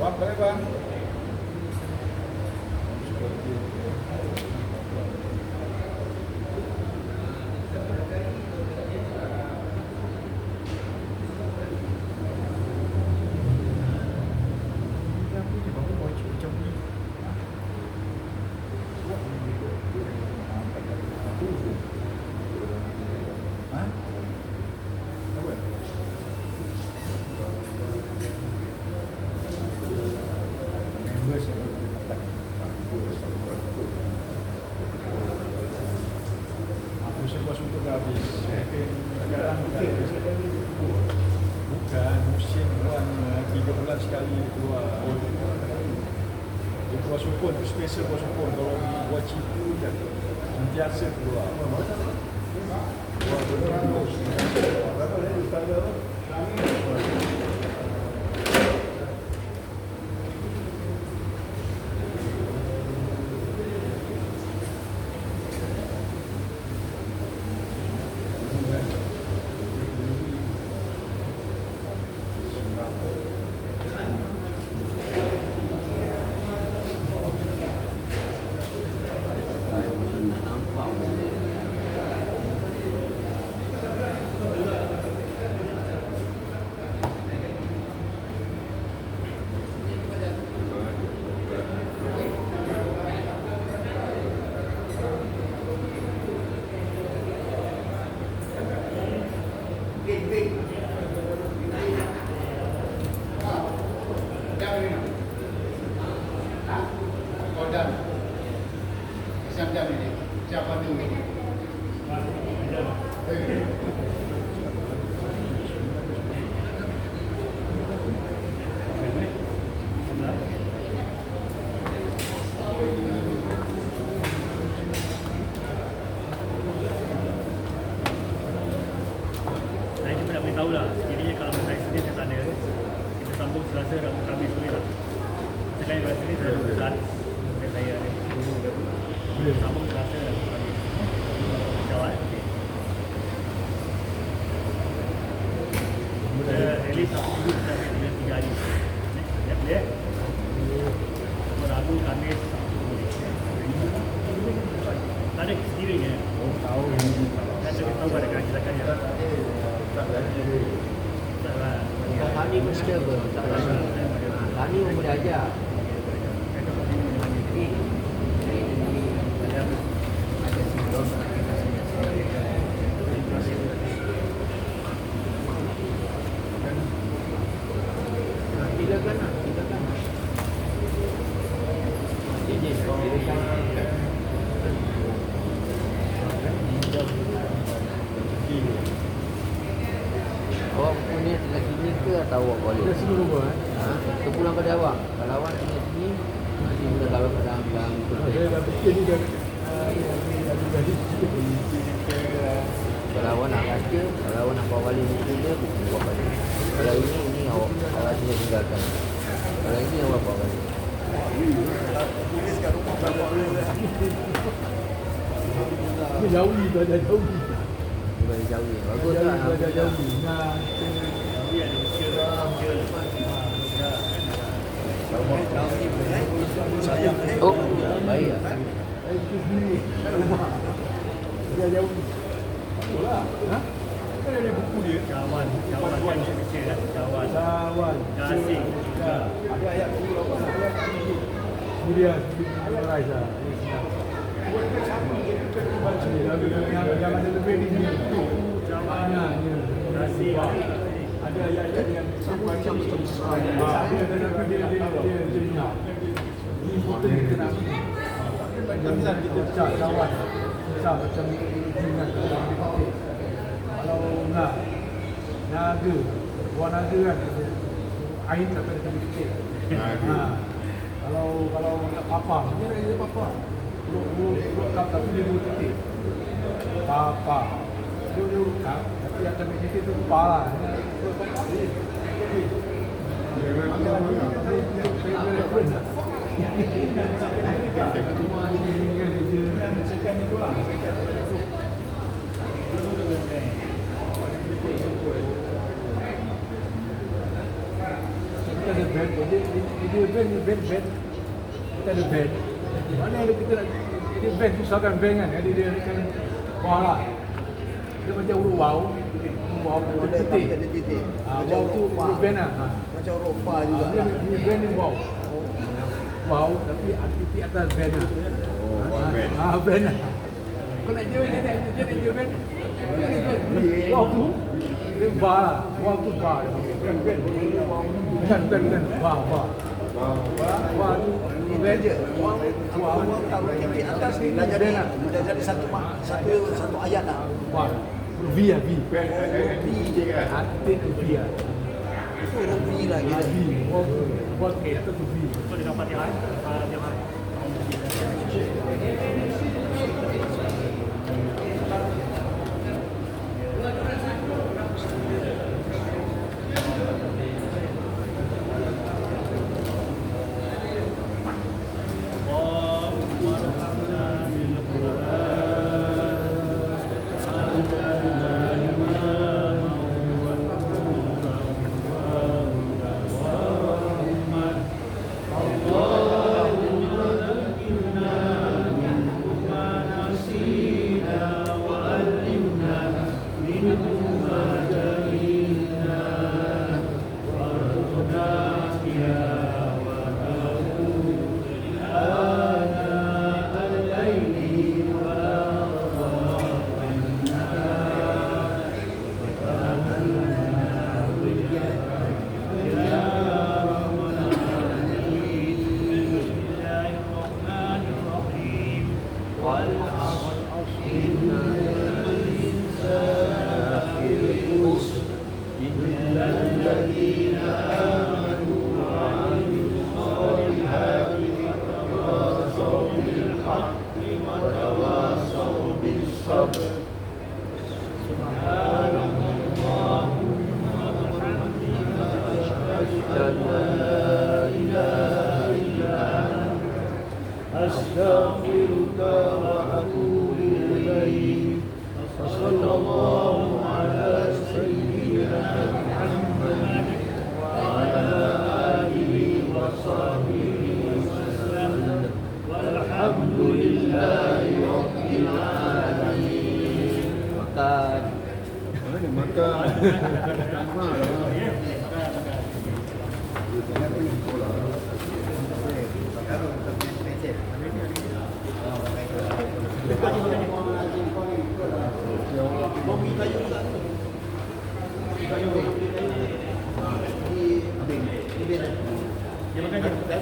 Bang, boleh bang. Musim-musim itu dah habis. Sekarang bukan musim bulan 3 bulan sekali keluar. Dia keluar sukun, special keluar sukun. Kalau buat cipu je, sentiasa keluar. Saya cuma nak beritahu lah. Jadi kalau saya sendiri ke sana, kita sambung Selasa Rabu Khamis boleh tak? Selain Selasa ni saya ada dan saya ada guru ke apa. Boleh sambung Selasa Rabu Khamis. Jawab. At least Sabtu Minggu kita ada 3 hari. Ya boleh? Rabu Khamis Sabtu boleh. Tak ada sekiranya. Oh, tahu ini. Kan saya tahu pada kajian ya. Tak lah. Tani mesti apa? Tani pun boleh ajar. Silakan. Awak punya lagi ni ke atau awak balik? Kita sini rumah Kita pulang pada awak. Kalau awak tinggal sini, nanti mula kahwin pada abang. Saya dah fikir ni dah Kalau awak nak baca, kalau awak nak bawa balik buku dia, buku bawa balik. Kalau ini awak tinggalkan. Kalau ini awak bawa balik. Ni jauh ni, belajar jauh ni. Boleh jauh. Bagus tak? Belajar jauh ni. Nah, Oh, baik lah. excuse me. Belajar jauh ni. Betul lah. Ha? Kan ada buku dia. Kawan kan dia kecil kan. Kawan. Kawan. Kasih juga. Ada ayat dulu apa? Ayat dulu. Kemudian memorize lah. Yang ada lebih ni ni. Jawabannya. Kasih. Ada ayat-ayat yang macam dia ingat. Ini important kita nak. Macam kita cak kawan. Cak macam ingat kalau nak naga, buah naga kan air tak ada lebih kecil. Kalau nak papa, sebenarnya dia papa. Urut kap tapi dia urut titik. Papa. Dia urut kap tapi yang kami titik tu pala. kita ada band, dia band. Kita ada band. Mana ada kita nak, dia band, susahkan band kan. Jadi dia kan, wah lah. Dia macam huruf wow, titik. Wow tu huruf band lah. Macam Eropah juga. Dia band ni wow. Wow, tapi titik atas band lah. Band lah. Kau nak dia band? Wow tu, dia bar lah. Wow tu bar. Bukan. Bar. Wah tu band je. Wow tahu titik atas ni dah jadi satu ayat dah. Wah. V. Titik V lah. Itu huruf V lah kita. V. Buat K atau V. So dengan Fatihah, dia hari.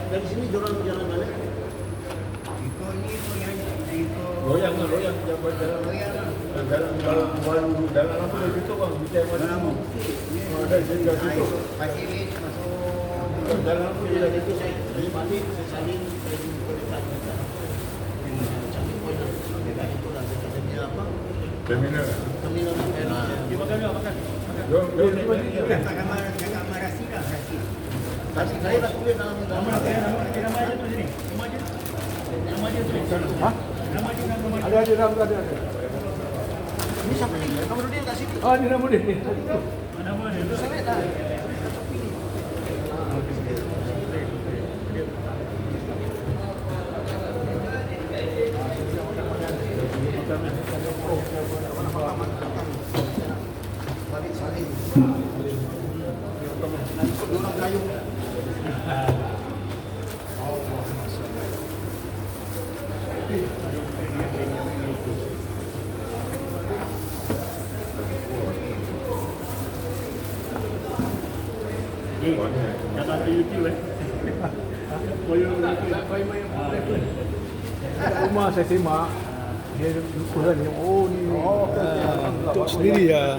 Dari sini jalan mana? Loyang dalam apa dia tutup bang, kita masih ada jaga tutup. Pasir Ris masuk Dalam apa dia dah tutup. saya balik, saya salin, saya jumpa dekat dekat itu lah, dekat apa? Terminal. Dia makan. Dekat Marasi dah, Rasi. Saya dah tulis dalam Nama dia tu sini. Nama dia tulis. Hah? Nama dia. Ada. Ini siapa ni? Kamarudin kat situ. Ni nama dia ni. Nama dia. Itu saya dah. Balik salin. Orang kayu. Jangan di YouTube Rumah saya semak. Dia lupa kan. Oh ni. Untuk sendiri ya.